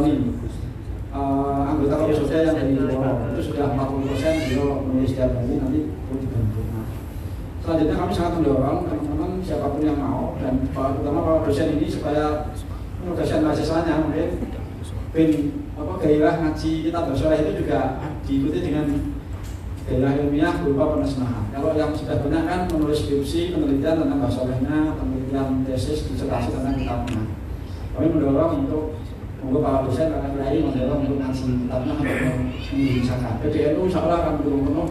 ini anggota Komisioda yang dari Polo itu sudah 40% beliau menulis setiap hari, nanti perlu dibantu. Selanjutnya kami sangat mendorong teman-teman siapapun yang mau, dan terutama para dosen ini supaya dosen mahasiswanya mungkin gairah ngaji kitab Basholeh itu juga diikuti dengan gairah ilmiah berupa penerjemahan. Kalau yang sudah banyak kan menulis skripsi, penelitian tentang Basholehnya, penelitian tesis, disertasi tentang kitabnya. Kami mendorong untuk para dosen akan mulai mendorong untuk ngaji kitabnya untuk menginginkan. PBNU insya Allah akan mendukung penuh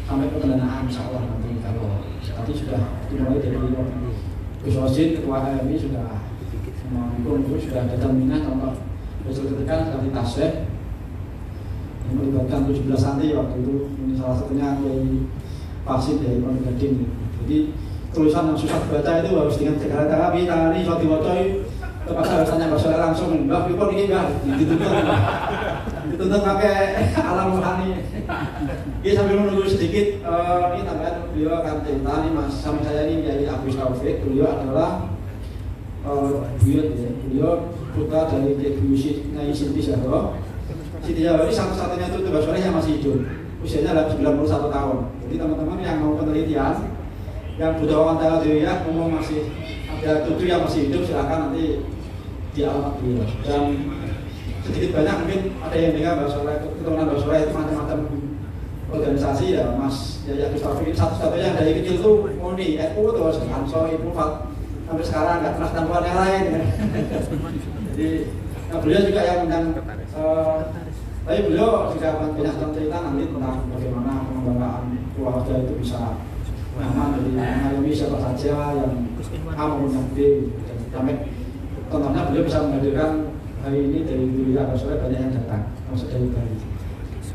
sampai pendanaan insya Allah nanti. Kalau tadi sudah dimulai dari Gus Rosin, Ketua HMI sudah mendukung, sudah datang minat contoh besok ketika dari Tasek yang melibatkan 17 santri waktu itu. Ini salah satunya dari vaksin dari Pondok Gading. Jadi tulisan yang susah dibaca itu harus dengan segala kami tangani suatu bocor terpaksa harus tanya Basholeh langsung, mbak pripun ini mbak dituntut pakai alam rohani. Ini sambil menunggu sedikit, ini tambahan beliau akan cerita nih mas, sama saya ini Kiai Agus Taufik. Beliau adalah beliau putra dari Kiai Siti Zahra. Siti Zahra ini satu-satunya tutup Basholeh yang masih hidup, usianya adalah 91 tahun. Jadi teman-teman yang mau penelitian, yang butuh wawancara diriah, umum masih ada tujuh yang masih hidup, silakan nanti di alamat beliau. Dan sedikit banyak mungkin ada yang dengar Basholeh, keturunan Basholeh itu macam-macam organisasi ya mas. Ya Gus Taufik satu-satunya dari kecil tuh Muni, NU terus Ansor, Ibu Fat, sampai sekarang nggak pernah tambahan yang lain. Jadi beliau juga yang undang, tapi beliau juga banyak cerita nanti tentang bagaimana pengembangan keluarga itu bisa nyaman, dari mengalami siapa saja yang A maupun yang B. Sampai contohnya beliau bisa menghadirkan hari ini dari Wilayah Basholeh banyak yang datang, maksud dari Bali.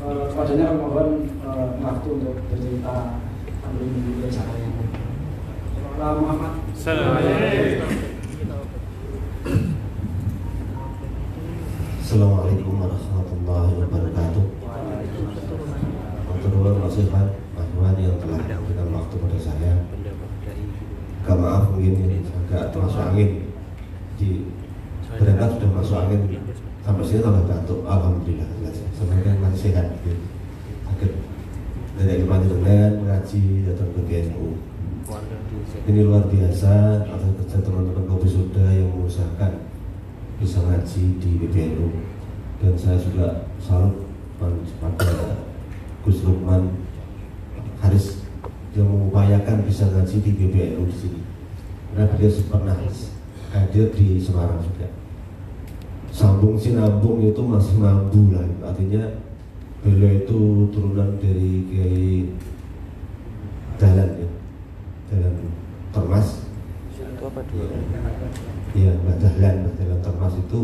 Kepadanya mohon waktu untuk bercerita sambil menunggu saya. Muhammad. Assalamualaikum warahmatullahi wabarakatuh. Kedua nasihat Ahwan yang telah memberikan waktu pada saya. Gak maaf mungkin ini agak masuk angin. Di berangkat sudah masuk angin sampai sini tambah batuk. Alhamdulillah. Semoga masih sehat. Sakit dari iman dengan mengaji datang ke PBNU. Ini luar biasa atas kerja teman-teman Komisioda yang mengusahakan bisa ngaji di PBNU, dan saya juga salut pada Gus Lukman Haris yang mengupayakan bisa ngaji di PBNU di sini, karena dia pernah hadir di Semarang juga. Sambung sinambung itu masih mampu lah, artinya beliau itu turunan dari Kiai Dahlan ya, Dahlan Termas. Ya, Mbak Dahlan Termas itu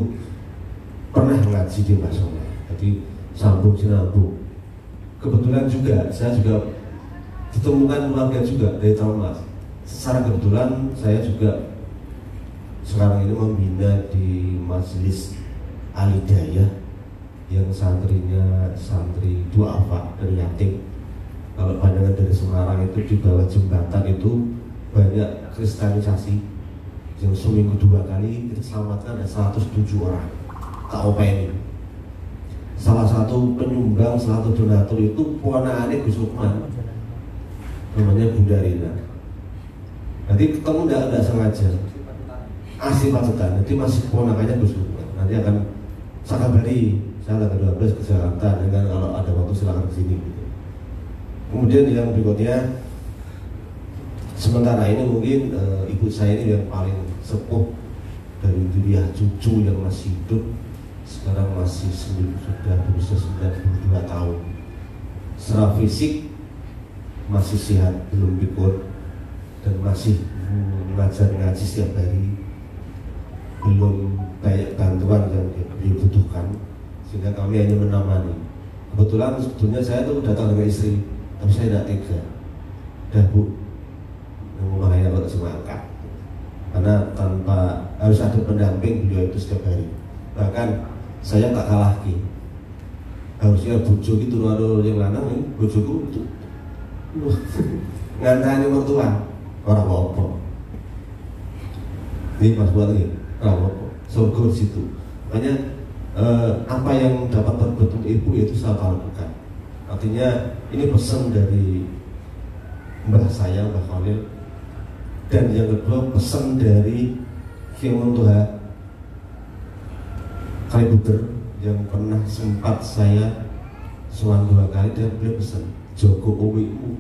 pernah ngaji di Basholeh. Jadi sambung sinambung. Kebetulan juga saya juga ditemukan keluarga juga dari Termas. Secara kebetulan saya juga sekarang ini membina di Majelis Al-Hidayah yang santrinya santri duafa dari yatim. Kalau pandangan dari Semarang itu di bawah jembatan itu banyak kristenisasi yang seminggu 2 kali kita selamatkan ada 107 orang KOPN. Salah satu penyumbang, salah satu donatur itu ponakannya Gus Lukman, namanya Bunda Rina. Nanti ketemu tidak sengaja asli Pacetan, nanti masih ponakannya Gus Lukman. Nanti akan saya kabari, saya tanggal 12 ke Jakarta, dengan kalau ada waktu silakan ke sini gitu. Kemudian yang berikutnya, sementara ini mungkin ibu saya ini yang paling sepuh dari diriah cucu yang masih hidup, sekarang masih sudah berusia 92 tahun. Secara fisik masih sehat, belum pikun, dan masih mengajar ngaji setiap hari. Belum banyak bantuan yang dibutuhkan, sehingga kami hanya menemani. Kebetulan sebetulnya saya tuh datang dengan istri, tapi saya tidak tega. Dah Bu, bahaya kalau semangka, karena tanpa harus ada pendamping beliau itu setiap hari. Bahkan saya tak kalah ki. Harusnya bojo gitu kalau yang lanang ini bojoku itu ngantani mertua orang apa. Ini Mas buat ini, orang apa. Surga di situ. Makanya apa yang dapat berbuat untuk ibu itu saya lakukan. Artinya ini pesan dari mbah saya, Mbah Khalil. Dan yang kedua pesan dari Kiai Muntuha Kalibuter yang pernah sempat saya sowan 2 kali, dan beliau pesan Joko uwimu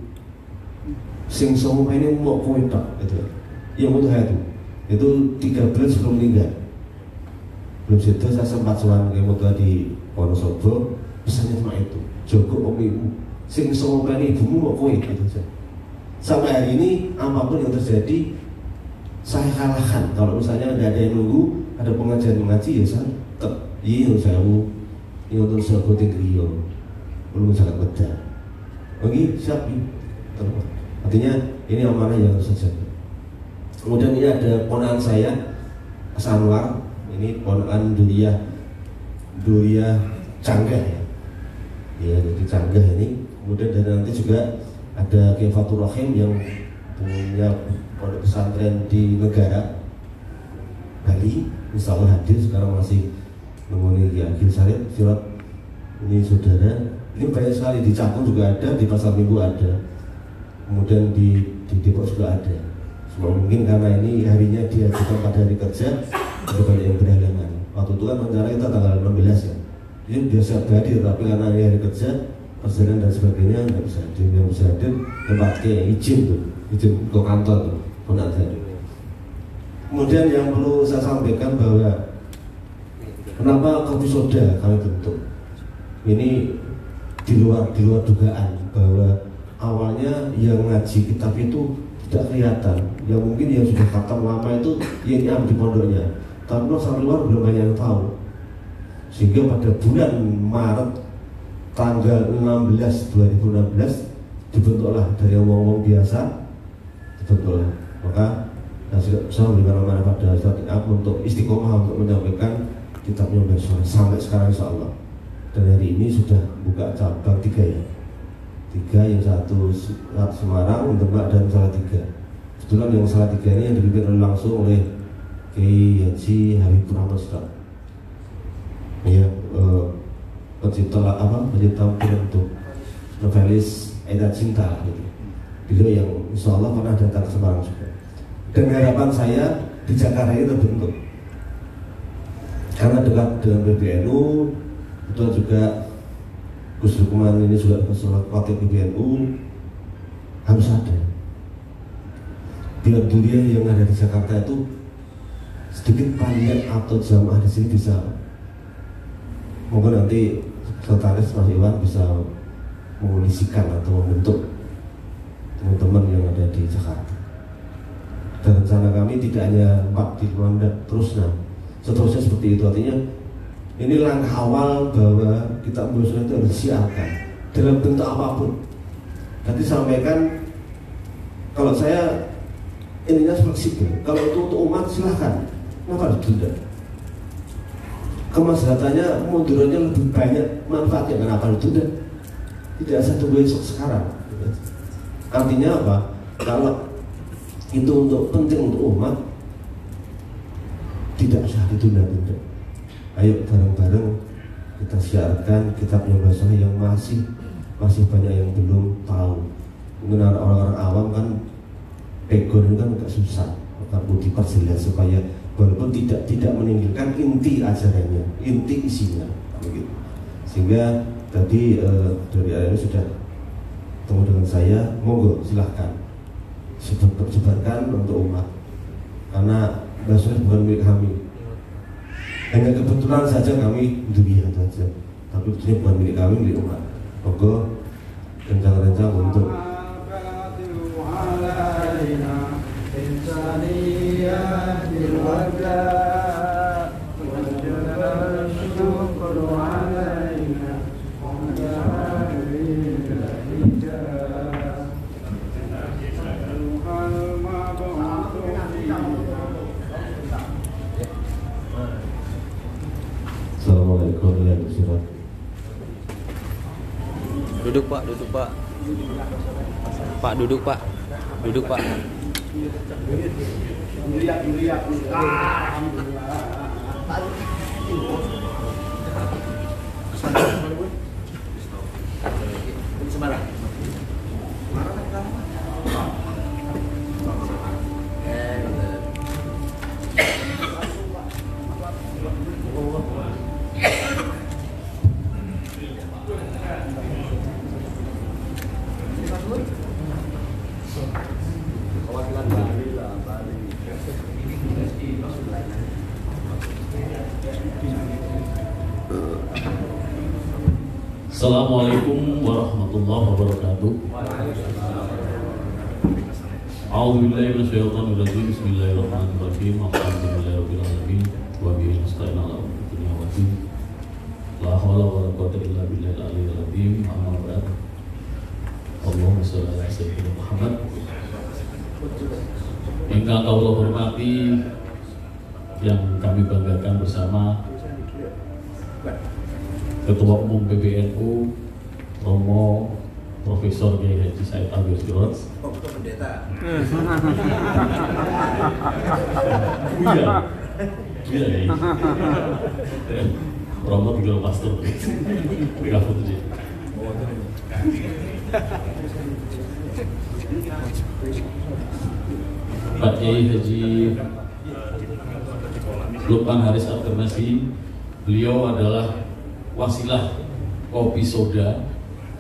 sing semua ini mau kowe tok gitu. Yang Muntuha itu 3 bulan sebelum meninggal. Belum situ saya sempat sowan Kiai Muntuha di Wonosobo, pesannya cuma itu, Joko uwimu sing semua ini ibumu mau kowe gitu saja. Sampai hari ini apapun yang terjadi saya kalahkan. Kalau misalnya tidak ada yang nunggu, ada pengajian mengaji, ya saya tetap iya saya ini untuk sebuah tinggi belum sangat bedah. Oke, siap ini. Artinya ini amanah yang harus terjadi. Kemudian ini ada ponakan saya Sanwar, ini ponakan Duria Canggah ya. Ya, jadi Canggah ini. Kemudian dan nanti juga ada Kiai Fatur Rahim yang punya pondok pesantren di negara Bali, insya Allah hadir. Sekarang masih menghuni Kiai Agil Sarid Surat. Ini saudara, ini banyak sekali. Di Cakung juga ada, di Pasar Minggu ada, kemudian di Depok juga ada. Semua mungkin karena ini harinya diajukan pada hari kerja, ada banyak yang berhalangan. Waktu itu kan rencana kita tanggal 16 ya, ini biasa hadir, tapi karena ini hari kerja, perjalanan dan sebagainya nggak bisa hadir. Yang bisa hadir tempat kayak izin ke kantor tuh, pun ada. Kemudian yang perlu saya sampaikan bahwa kenapa kopi soda kami bentuk ini di luar dugaan, bahwa awalnya yang ngaji kitab itu tidak kelihatan. Yang mungkin yang sudah khatam lama itu ya ini di pondoknya, tapi sampai luar belum banyak yang tahu. Sehingga pada bulan Maret tanggal 16 2016 dibentuklah dari omong-omong biasa, dibentuklah. Maka saya memberikan amanah pada Ustaz Iqab untuk istiqomah untuk menyampaikan kitabnya Mbah Soleh sampai sekarang insya Allah. Dan hari ini sudah buka cabang 3 ya, 3, yang satu Semarang, Demak, dan Salatiga. Kebetulan yang Salatiga ini yang dipimpin langsung oleh Kiai Haji Habibur Rahman Ustaz. Ya, pencipta film untuk novelis Aida Cinta gitu. Beliau yang insya Allah pernah datang ke Semarang juga. Dan harapan saya di Jakarta ini terbentuk karena dekat dengan PBNU, betul juga Gus Lukman ini juga wakil PBNU, harus ada. Biar dunia yang ada di Jakarta itu sedikit panjang atau jamaah di sini bisa, mungkin nanti sekretaris Mas Iwan bisa mengondisikan atau membentuk teman-teman yang ada di Jakarta. Dan rencana kami tidak hanya 4 di Rwanda, terusnya seterusnya seperti itu. Artinya ini langkah awal bahwa kita Mbah itu harus disiarkan dalam bentuk apapun. Nanti sampaikan, kalau saya ininya fleksibel, kalau itu untuk umat silahkan, kenapa harus ditunda? Kemaslahatannya, mundurannya lebih banyak manfaatnya, kenapa ditunda? Tidak usah tunggu esok sekarang. Artinya apa? Kalau itu untuk penting untuk umat, tidak usah ditunda-tunda. Ayo bareng-bareng kita siarkan kitabnya Mbah Soleh yang masih banyak yang belum tahu. Mungkin orang-orang awam kan pegon kan agak susah, perlu diperjelas supaya walaupun tidak meninggalkan inti ajarannya, inti isinya, begitu. Sehingga tadi dari ayahnya sudah ketemu dengan saya, monggo silahkan sebarkan untuk umat, karena Mbah Soleh bukan milik kami. Hanya kebetulan saja kami durian saja, tapi itu bukan milik kami, milik umat. Monggo rencang-rencang untuk Assalamualaikum warahmatullahi wabarakatuh. Duduk Pak. Pak, duduk Pak. Semarang. Assalamualaikum warahmatullahi wabarakatuh. A'udzubillahi minasyaitonir rajim. Bismillahirrahmanirrahim. Alhamdulillahirabbil alamin wa bihi nasta'in 'ala umuri dunya waddin. La haula wala quwwata illa billahil aliyyil azim. Amma ba'd. Allahumma shalli ala sayyidina Muhammad. Ingkang kawula hormati, yang kami banggakan bersama Ketua Umum PBNU Romo Profesor Kiai Haji Said Agil Sirot. Oh, Ketua Pendeta. Iya. Romo tinggal pastor. Enggak foto dia. Pak Kiai Haji Lukman Haris Alternasi, beliau adalah wasilah kopi soda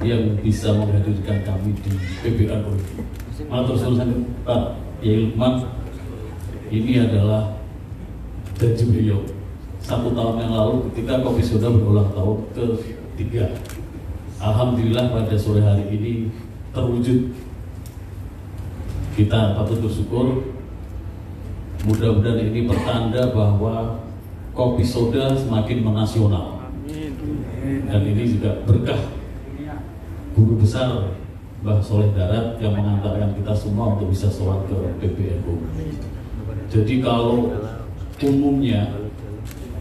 yang bisa menghadirkan kami di PBNU. Matur suwun Pak Kiai Lukman, ini adalah janji beliau 1 tahun yang lalu ketika kopi soda berulang tahun ke-3. Alhamdulillah pada sore hari ini terwujud. Kita patut bersyukur. Mudah-mudahan ini pertanda bahwa kopi soda semakin menasional. Dan ini juga berkah guru besar Mbah Soleh Darat yang mengantarkan kita semua untuk bisa sowan ke PBNU. Jadi kalau umumnya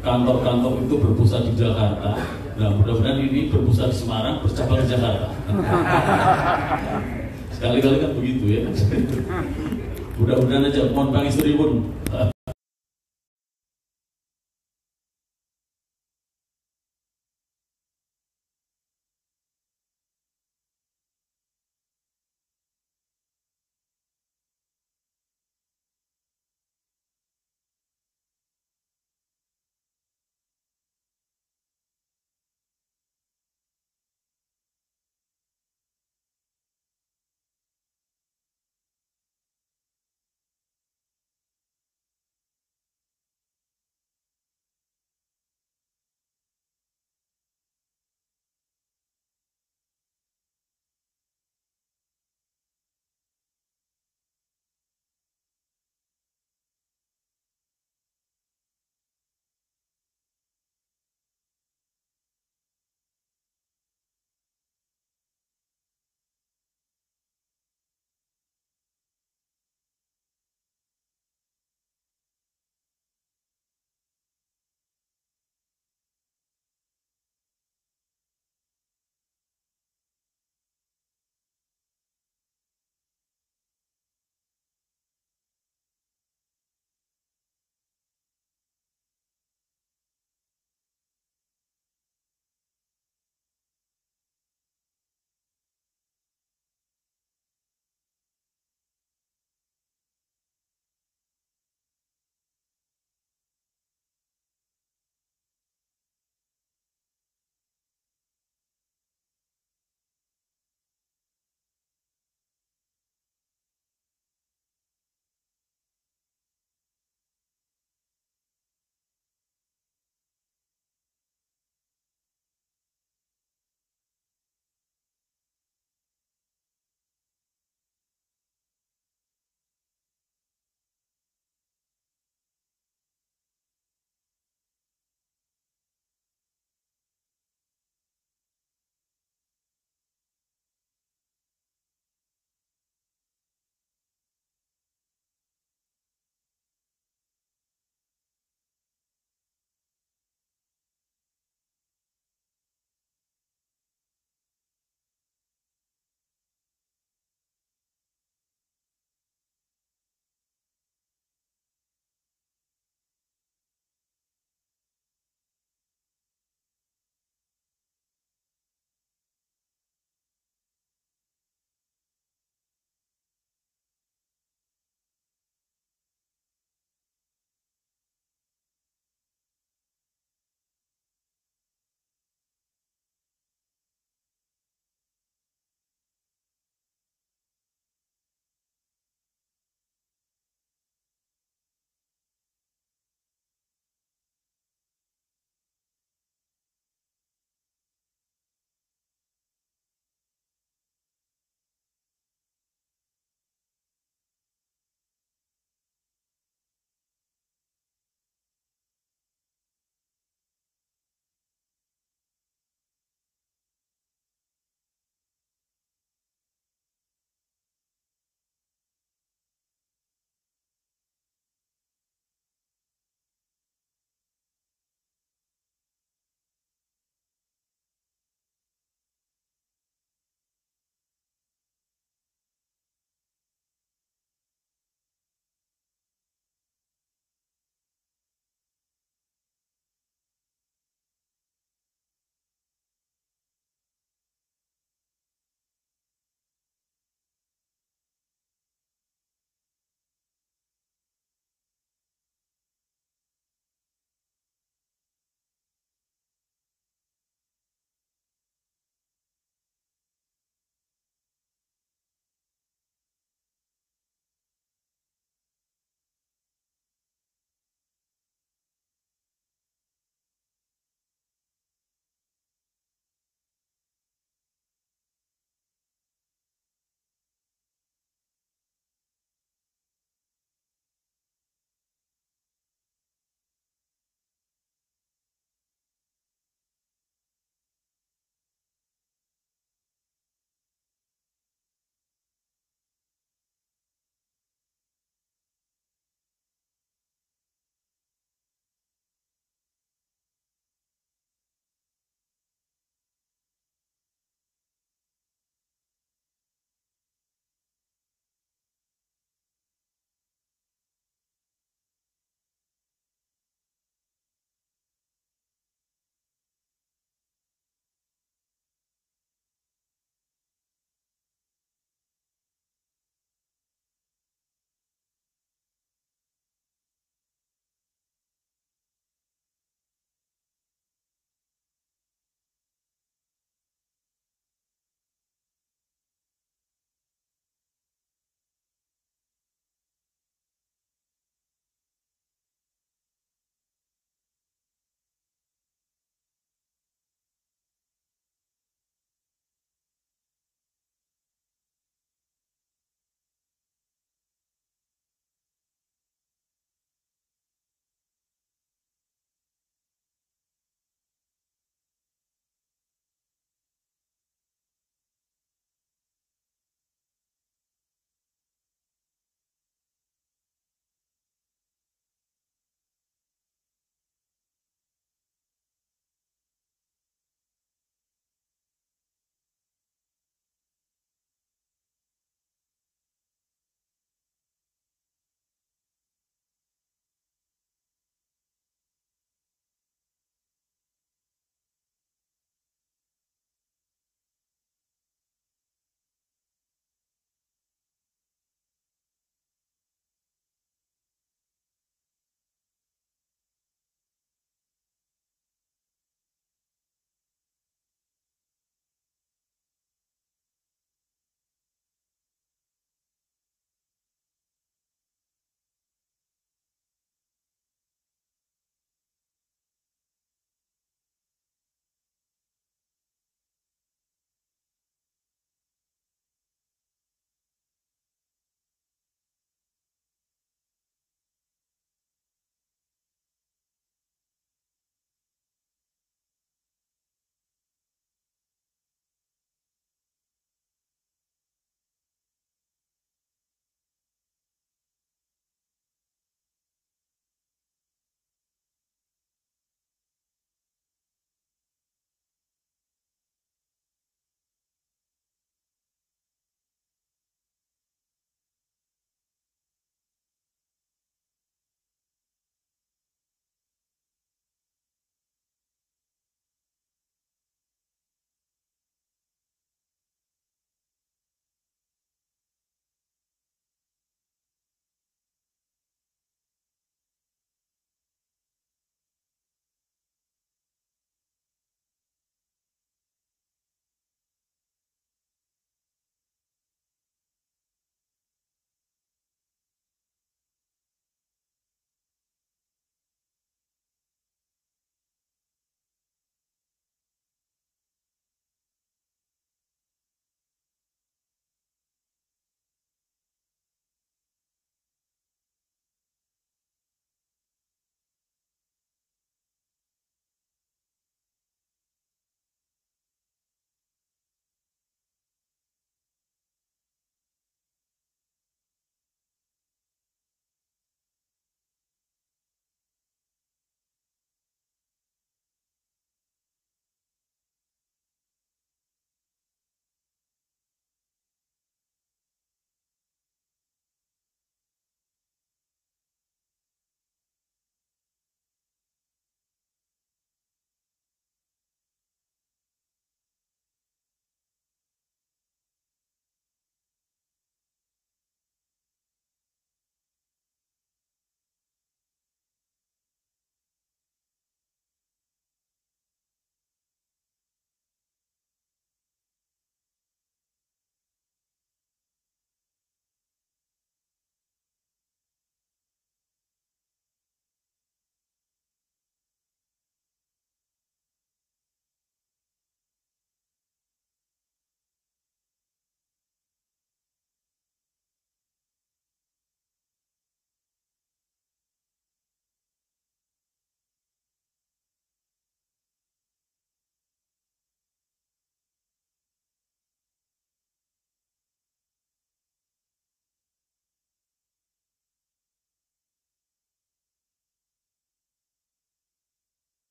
kantor-kantor itu berpusat di Jakarta, nah mudah-mudahan ini berpusat di Semarang, bercabang di Jakarta. Sekali-kali kan begitu ya. Mudah-mudahan aja, mohon pangesturi pun.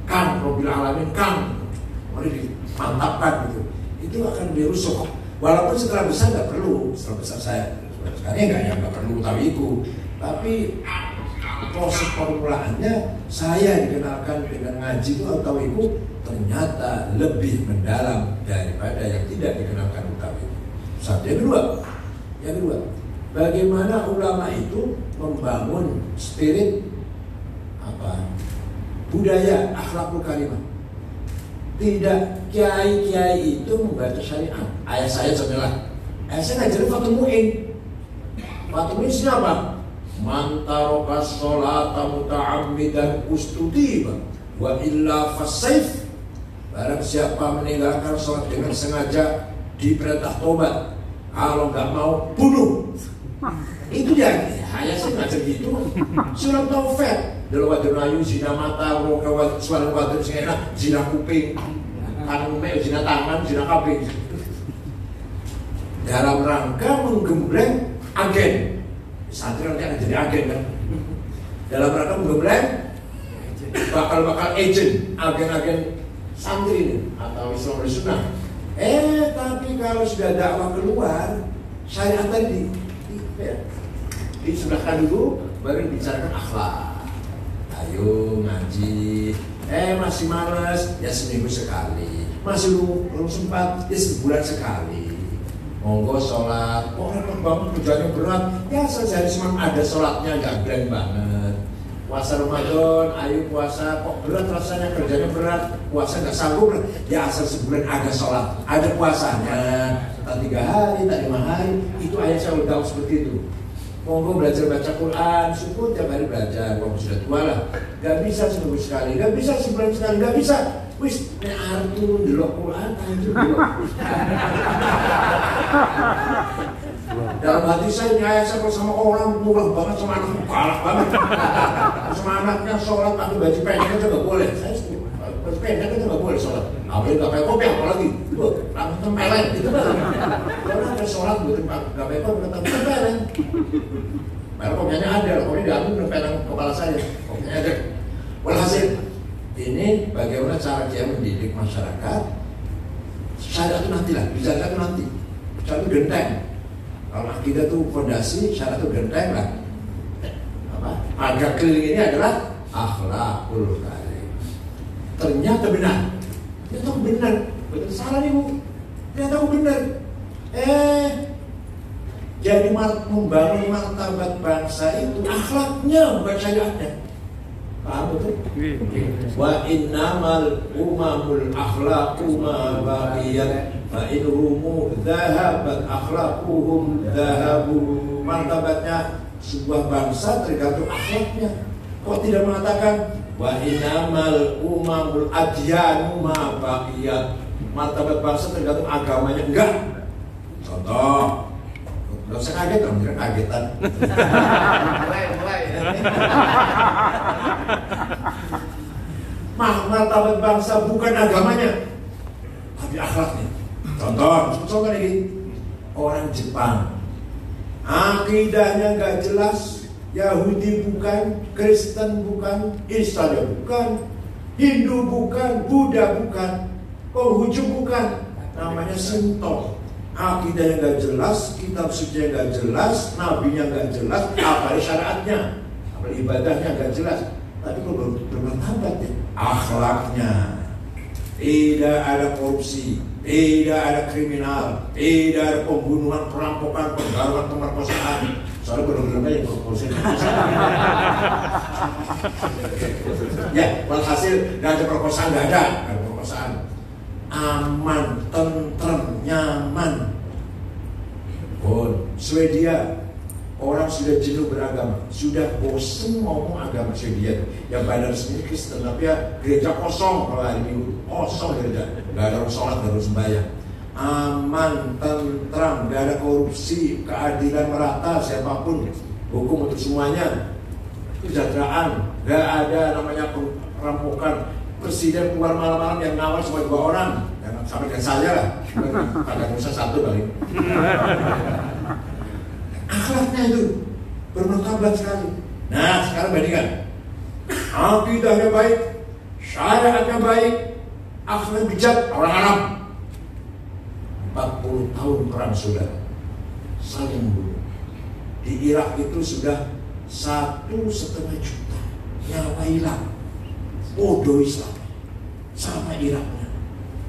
Kang, Rabbil Alamin, Kang, mari dimantapkan gitu. Itu akan dirusuh. Walaupun setelah besar nggak perlu, setelah besar saya sekarang nggak perlu tawiku, tapi proses formulaannya saya dikenalkan dengan ngaji itu tawiku ternyata lebih mendalam daripada yang tidak dikenalkan tawiku. Satu. Yang kedua, bagaimana ulama itu membangun spirit budaya akhlakul karimah. Tidak kiai-kiai itu membaca syariat. Ayah saya contohnya, ayah saya ngajarin Fatul Mu'in. Fatul Mu'in siapa? Man taraka sholata muta'ammidan ustutiba wa illa fasayf. Barang siapa meninggalkan sholat dengan sengaja diperintah tobat, kalau nggak mau bunuh. Itu dia. Ayah saya ngajar gitu. Surat Taufat. Dalam wadunayu zina mata, rokawan suara wadun sengena, zina kuping, kanume, zina tangan, zina kabing. Dalam rangka menggembleng agen. Santri nanti akan jadi agen kan. Dalam rangka menggembleng bakal agent, agen-agen santri ini atau Islam Sunnah. Tapi kalau sudah dakwah keluar, syariat tadi disudahkan dulu, baru bicarakan akhlak. Ayo ngaji, masih malas, ya seminggu sekali. Masih belum sempat, ya sebulan sekali. Monggo sholat, repot banget kerjanya berat. Ya sehari semalam ada sholatnya, nggak blank banget. Puasa Ramadan, ayo puasa, kok berat rasanya kerjanya berat. Puasa nggak sanggup, ya asal sebulan ada sholat, ada puasanya. Tak 3 hari, tak 5 hari, itu ayah saya udah tahu seperti itu. Monggo belajar baca Quran, syukur tiap hari belajar. Wong sudah tua lah, gak bisa seminggu sekali, gak bisa sebulan sekali, gak bisa. Wis, nek artu delok Quran, itu delok. Dalam hati saya nyaya saya kalau sama orang murah banget, sama anakku galak banget. Sama anaknya sholat pakai baju pendek aja gak boleh. Saya baju pendek aja gak boleh sholat. Apalagi gak pakai kopi, apalagi langsung tempelin, gitu kan. Kalau ada sholat gak pakai kopi, tempelin. Padahal kopianya ada, kopinya diambil tempelin kepala saya. Kopinya ada. Walhasil, ini bagaimana cara dia mendidik masyarakat. Syariat itu nantilah, bicara itu nanti. Syariat itu genteng. Kalau akidah itu fondasi, syariat itu genteng lah. Pagar keliling ini adalah akhlakul karim. Ternyata benar. Ternyata benar. Betul salah nih Bu. Ternyata benar. Jadi membangun martabat bangsa itu akhlaknya bukan syariatnya. Paham betul? Wa innamal umamul akhlaqu ma baqiyat fa inhumu dhahabat akhlaquhum dhahabu. Martabatnya sebuah bangsa tergantung akhlaknya. Kok tidak mengatakan wa innamal umamul adyanu ma baqiyat? Martabat bangsa tergantung agamanya. Enggak. Contoh, nggak usah kaget dong, jangan kagetan. mulai. Martabat bangsa bukan agamanya, tapi akhlaknya. Contoh lagi, orang Jepang, akidahnya nggak jelas, Yahudi bukan, Kristen bukan, Islam bukan, Hindu bukan, Buddha bukan, Konghucu bukan, namanya Shinto. Akidahnya nggak jelas, kitab suci nggak jelas, nabinya nggak jelas, apa syariatnya, apa ibadahnya nggak jelas. Tapi kalau bermartabat ya, akhlaknya tidak ada korupsi, tidak ada kriminal, tidak ada pembunuhan, perampokan, penggaruhan, pemerkosaan. Soalnya benar-benar yang korupsi. Ya, walhasil nggak ada perkosaan, nggak ada perkosaan. Aman, tentrem, nyaman. Swedia, orang sudah jenuh beragama, sudah bosan ngomong agama Swedia. Yang badan resmi Kristen, tapi ya gereja kosong kalau hari Minggu, kosong gereja, nggak ada orang sholat, nggak ada sembahyang. Aman, tentram, nggak ada korupsi, keadilan merata, siapapun, hukum untuk semuanya, kesejahteraan, nggak ada namanya perampokan. Presiden keluar malam-malam yang ngawal cuma 2 orang, sama dengan saya lah, pada Musa 1 kali. Akhlaknya itu bermartabat sekali. Nah sekarang bandingkan, akidahnya baik, syariatnya baik, akhlak bijak, orang Arab. 40 tahun perang saudara, saling bunuh. Di Irak itu sudah 1,5 juta nyawa hilang. Bodoh Islam sama Iraknya.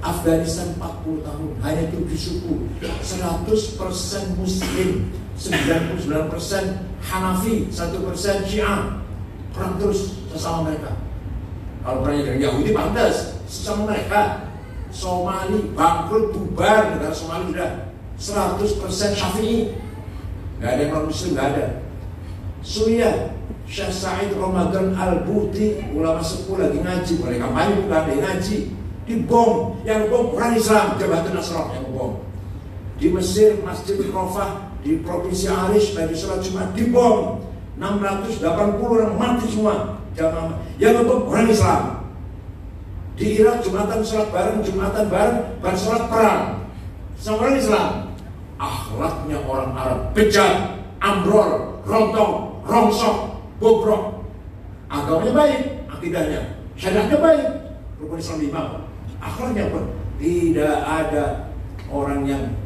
Afghanistan 40 tahun hanya 7 suku, 100% Muslim, 99% Hanafi, 1% Syiah. Perang terus sesama mereka. Kalau perangnya dengan Yahudi pantas sesama mereka. Somali bangkrut, bubar negara Somali sudah 100% Syafi'i. Gak ada yang non-Muslim, gak ada. Suriah, Syekh Said Ramadan Al-Buti, ulama sepuh lagi ngaji, mulai kampanye bukan ada yang ngaji, dibom, yang bom orang Islam, Jabhatun Nasrah yang bom. Di Mesir, Masjid Rafah di Provinsi Arish dari sholat Jumat dibom, 680 orang mati semua, yang bom orang Islam. Di Irak Jumatan sholat bareng, Jumatan bareng, baru sholat perang sama orang Islam. Akhlaknya orang Arab bejat, ambrol, rontong, rongsok, bobrok. Agamanya baik, akidahnya, syariatnya baik, rukun Islam 5. Akhlaknya pun tidak ada orang yang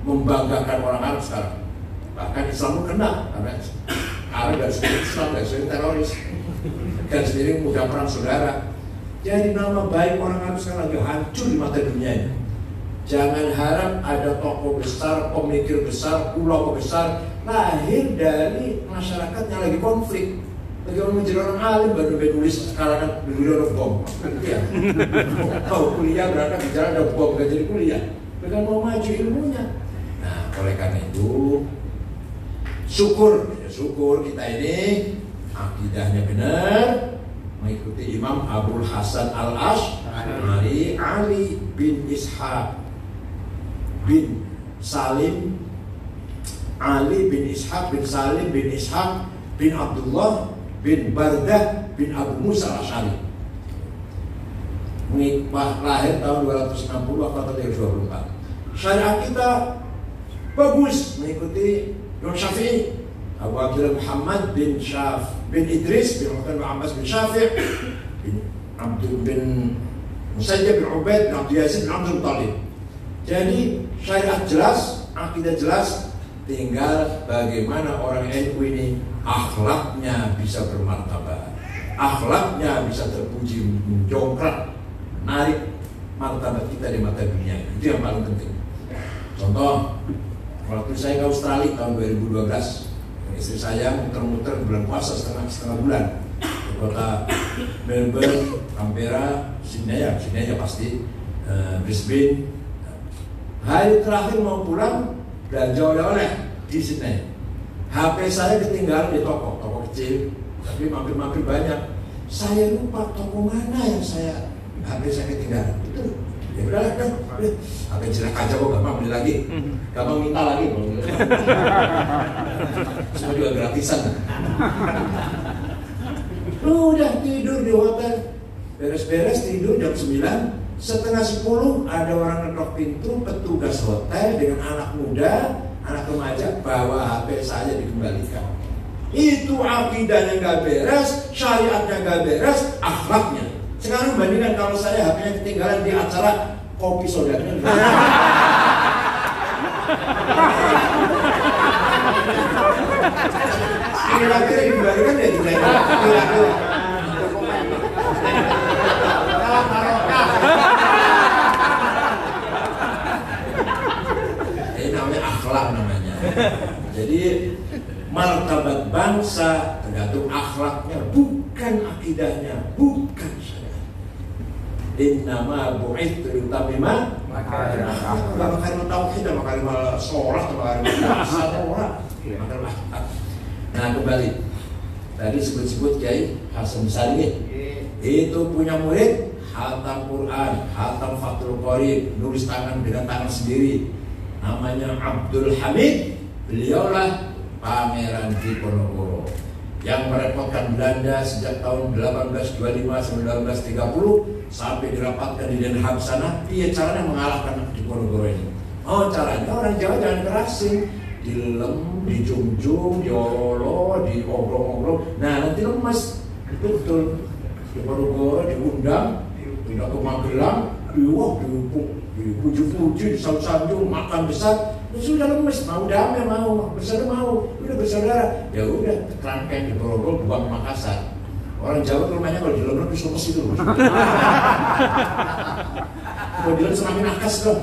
membanggakan orang Arab sekarang. Bahkan Islam pun kena karena Arab dan sendiri Islam dan sendiri teroris dan sendiri mudah perang saudara. Jadi nama baik orang Arab sekarang lagi hancur di mata dunia ini. Jangan harap ada tokoh besar, pemikir besar, ulama besar lahir dari masyarakat yang lagi konflik. Lagi orang menjadi orang alim baru nulis kalangan beliau bom. Ya. Kalau kuliah berangkat bicara ada bom gak jadi kuliah. Bukan mau maju ilmunya. Nah, oleh karena itu syukur kita ini akidahnya benar, mengikuti Imam Abul Hasan Al-Asy'ari Ali bin Ishaq bin Salim, Ali bin Ishaq bin Salim bin Ishaq bin Abdullah bin Bardah bin Abu Musa Al-Asy'ari. Lahir tahun 260, wafat tahun 224. Syariat kita bagus, mengikuti Imam Syafi'i, Abu Abdullah Muhammad bin Idris bin Abbas bin Syafi' bin Abdul bin Musayyib bin Ubaid bin Abdul Yazid bin Abdul Talib. Jadi syariat jelas, akidah jelas, tinggal bagaimana orang NU ini akhlaknya bisa bermartabat, akhlaknya bisa terpuji, menjongkrak, menarik martabat kita di mata dunia. Itu yang paling penting. Contoh, waktu saya ke Australia tahun 2012, istri saya muter-muter bulan puasa setengah bulan di kota Melbourne, Canberra, Sydney ya pasti, Brisbane. Hari terakhir mau pulang belanja oleh-oleh di Sydney. HP saya ketinggalan di toko kecil, tapi mampir-mampir banyak. Saya lupa toko mana yang HP saya ketinggalan. Itu ya udahlah kan, HP jelek aja kok, gampang beli lagi, gampang minta lagi. Semua juga gratisan. Udah tidur di hotel, beres-beres tidur jam 9. Setengah 10 ada orang ngetok pintu, petugas hotel dengan anak muda, anak remaja bawa HP saya dikembalikan. Itu akidahnya gak beres, syariatnya gak beres, akhlaknya. Sekarang bandingkan kalau saya HP-nya ketinggalan di acara kopi saudaranya. Kira-kira dikembalikan ya kira-kira. Ini namanya akhlak namanya. Jadi martabat bangsa tergantung akhlaknya, bukan akidahnya, bukan syariat. Innama bu'ithtu litammima makarim tauhid, makarim sholat, makarim salat. Nah kembali tadi sebut-sebut Kiai Hasan Musari itu punya murid hatam Quran, hatam Fathul Qorib, nulis tangan dengan tangan sendiri, namanya Abdul Hamid. Beliaulah Pangeran Diponegoro yang merepotkan Belanda sejak tahun 1825-1930 sampai dirapatkan di Den Haag sana. Iya caranya mengalahkan Diponegoro ini. Oh caranya orang Jawa jangan kerasin, dilem, dijunjung, diolo, diobrol-obrol. Nah nanti lemas, betul. di Ponorogo diundang, pindah ke Magelang, dipuji-puji, disanjung, makan besar. Sudah lemes, mau damai, mau bersaudara, udah bersaudara, ya udah kerangkeng di Ponorogo, buang Makassar. Orang Jawa rumahnya kalau di London bisa lemes itu. Kemudian semakin akas dong.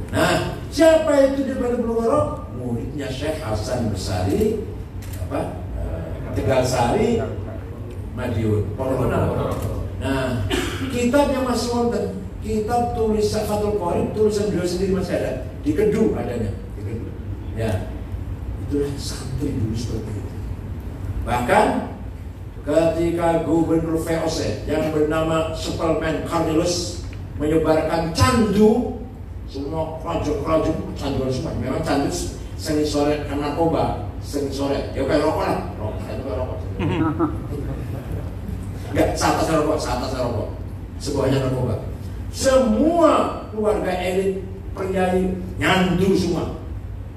Nah, siapa itu di Ponorogo? Muridnya Syekh Hasan Besari, Tegalsari, Madiun, Ponorogo. Nah, kitabnya masih wonten. Kitab tulisan Fathul Qorib, tulisan beliau sendiri masih ada. Di Kedu adanya. Di Kedu. Ya, itulah santri dulu seperti itu. Bahkan ketika Gubernur VOC yang bernama Supelman Cornelius menyebarkan candu, semua kerajaan canduan semua. Memang candu seni sore karena narkoba, seni sore. Ya kayak rokok lah, rokok. Enggak, seatasnya rokok. Semuanya narkoba. Semua keluarga elit priai nyandu semua.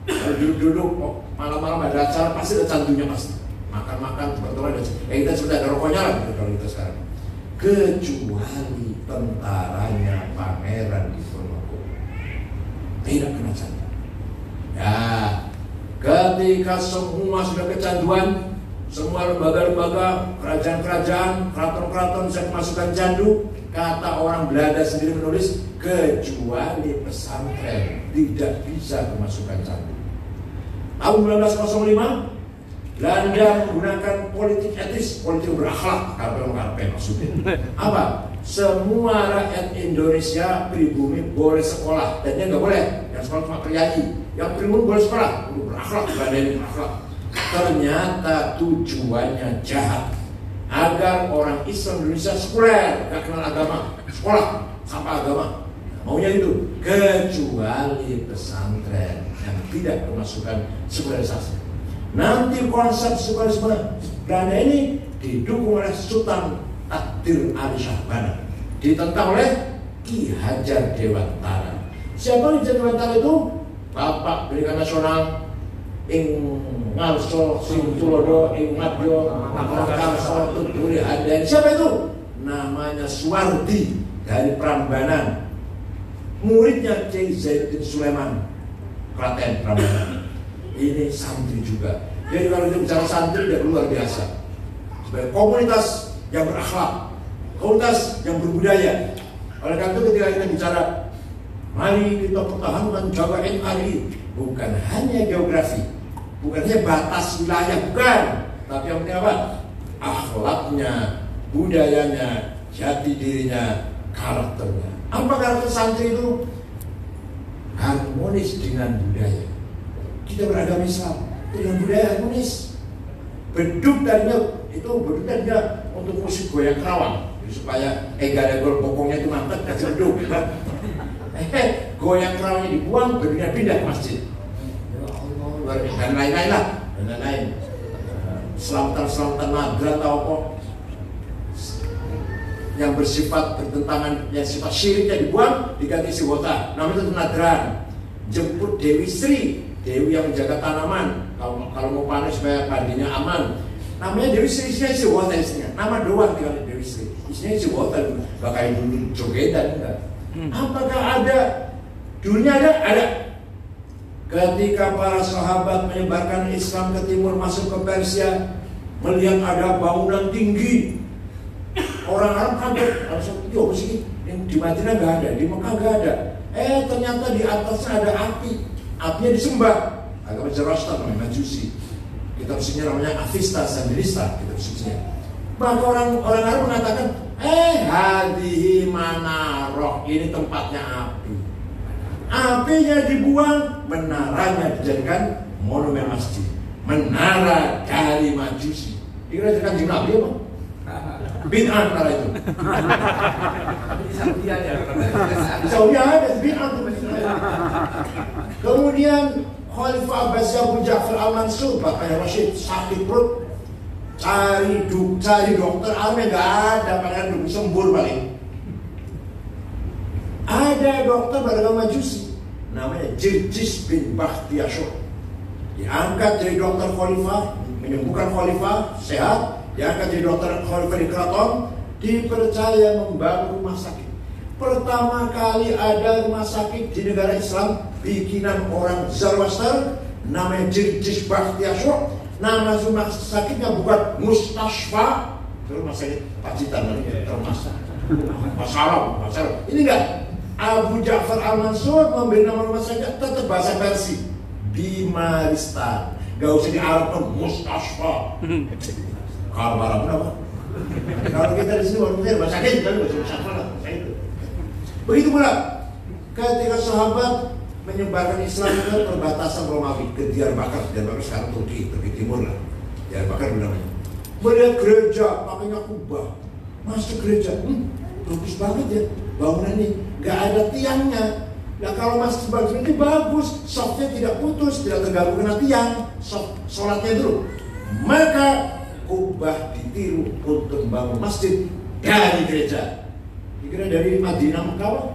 Kalau duduk malam-malam ada acara pasti ada candunya pasti. Makan kebetulan ada. Kita sudah ada rokoknya lah kalau kita sekarang. Kecuali tentaranya Pangeran di Ponorogo tidak kena candu. Ya, ketika semua sudah kecanduan, semua lembaga-lembaga, kerajaan-kerajaan, keraton-keraton bisa memasukkan candu. Kata orang Belanda sendiri menulis, kecuali pesantren tidak bisa memasukkan candu. Tahun 1905, Belanda menggunakan politik etis, politik berakhlak, KPM maksudnya. Apa? Semua rakyat Indonesia pribumi boleh sekolah, dan dia nggak boleh. Yang sekolah cuma priayi, yang pribumi boleh sekolah, berakhlak, Belanda ini berakhlak. Ternyata tujuannya jahat. Agar orang Islam Indonesia sekuler, gak kenal agama, sekolah tanpa agama. Maunya itu, kecuali pesantren yang tidak memasukkan sekularisasi. Nanti konsep sekularisme Belanda ini didukung oleh Sultan Takdir Ali Syahbana, ditentang oleh Ki Hajar Dewantara. Siapa Ki Hajar Dewantara itu? Bapak Pendidikan Nasional ing ngalso sing tulodo ing madyo ngalso tuturi ada. Siapa itu? Namanya Suwardi dari Prambanan, muridnya Kiai Zainuddin Sulaiman, Klaten Prambanan. Ini santri juga. Jadi kalau kita bicara santri tidak luar biasa. Sebagai komunitas yang berakhlak, komunitas yang berbudaya. Oleh karena itu ketika kita bicara mari kita pertahankan Jawa NRI, bukan hanya geografi, bukan hanya batas wilayah, bukan, tapi yang penting apa? Akhlaknya, budayanya, jati dirinya, karakternya. Apa karakter santri itu? Harmonis dengan budaya. Kita beragama Islam dengan budaya harmonis. Beduk tadinya untuk musik goyang kerawang, supaya gol pokoknya itu mantap kasih beduk. Goyang kerawangnya dibuang, beduknya pindah ke masjid. Dan lain-lain lah, dan lain-lain. Selamatan nagra atau apa yang bersifat bertentangan, yang sifat syiriknya dibuang, diganti siwota. Namanya itu nadran. Jemput Dewi Sri, Dewi yang menjaga tanaman. Kalau mau panen supaya padinya aman. Namanya Dewi Sri, isinya siwota isinya. Nama doang tinggal Dewi Sri. Isinya siwota, gak kayak dulu jogetan enggak. Apakah ada? Dulunya ada. Ketika para sahabat menyebarkan Islam ke timur masuk ke Persia, melihat ada bangunan tinggi, orang Arab kaget, langsung, yo sih, di Madinah nggak ada, di Mekah nggak ada. Ternyata di atasnya ada api, apinya disembah. Agama Zoroaster namanya Majusi. Kitab sucinya namanya Avesta Sandinista, kitab sucinya. Maka orang Arab mengatakan, hadihi manarok, ini tempatnya api. Apinya dibuang, menaranya dijadikan monumen masjid. Menara dari Majusi. Dikira kan jin Nabi apa? Bid'ah menara itu. Di Saudi ada. Di Saudi ada bid'ah. Kemudian Khalifah Abbasiyah Abu Ja'far Al-Mansur, bapaknya Rashid, sakit perut, cari dokter, alhamdulillah nggak ada, padahal dulu sembur paling. Ada dokter beragama Majusi, namanya Jirjis bin Bakhtiyasyur. Diangkat dari dokter khalifah, menyembuhkan khalifah, sehat, diangkat jadi dokter Khalifah di keraton, dipercaya membangun rumah sakit. Pertama kali ada rumah sakit di negara Islam bikinan orang Zoroaster, namanya Jirjis Bakhtiasyur. Nama rumah sakitnya bukan Mustasfa, itu rumah sakit Pacitan masalah. Ini enggak. Abu Ja'far Al-Mansur memberi nama rumah sakit tetap bahasa Persia, Bimaristan. Gak usah diarabkan Mustasfa. Kalau Arab apa? Kalau kita di sini orang bahasa sakit kan bahasa Mustasfa lah. Begitu pula ketika sahabat menyebarkan Islam ke perbatasan Romawi, ke Diyarbakir sekarang Turki Timur lah. Diyarbakir namanya. Melihat gereja, makanya kubah. Masuk gereja, bagus banget ya bangunan ini. Gak ada tiangnya. Nah kalau masih bagus ini bagus, softnya tidak putus, tidak terganggu kena tiang, sholatnya dulu. Maka kubah ditiru untuk membangun masjid dari gereja. Dikira dari Madinah Mekah,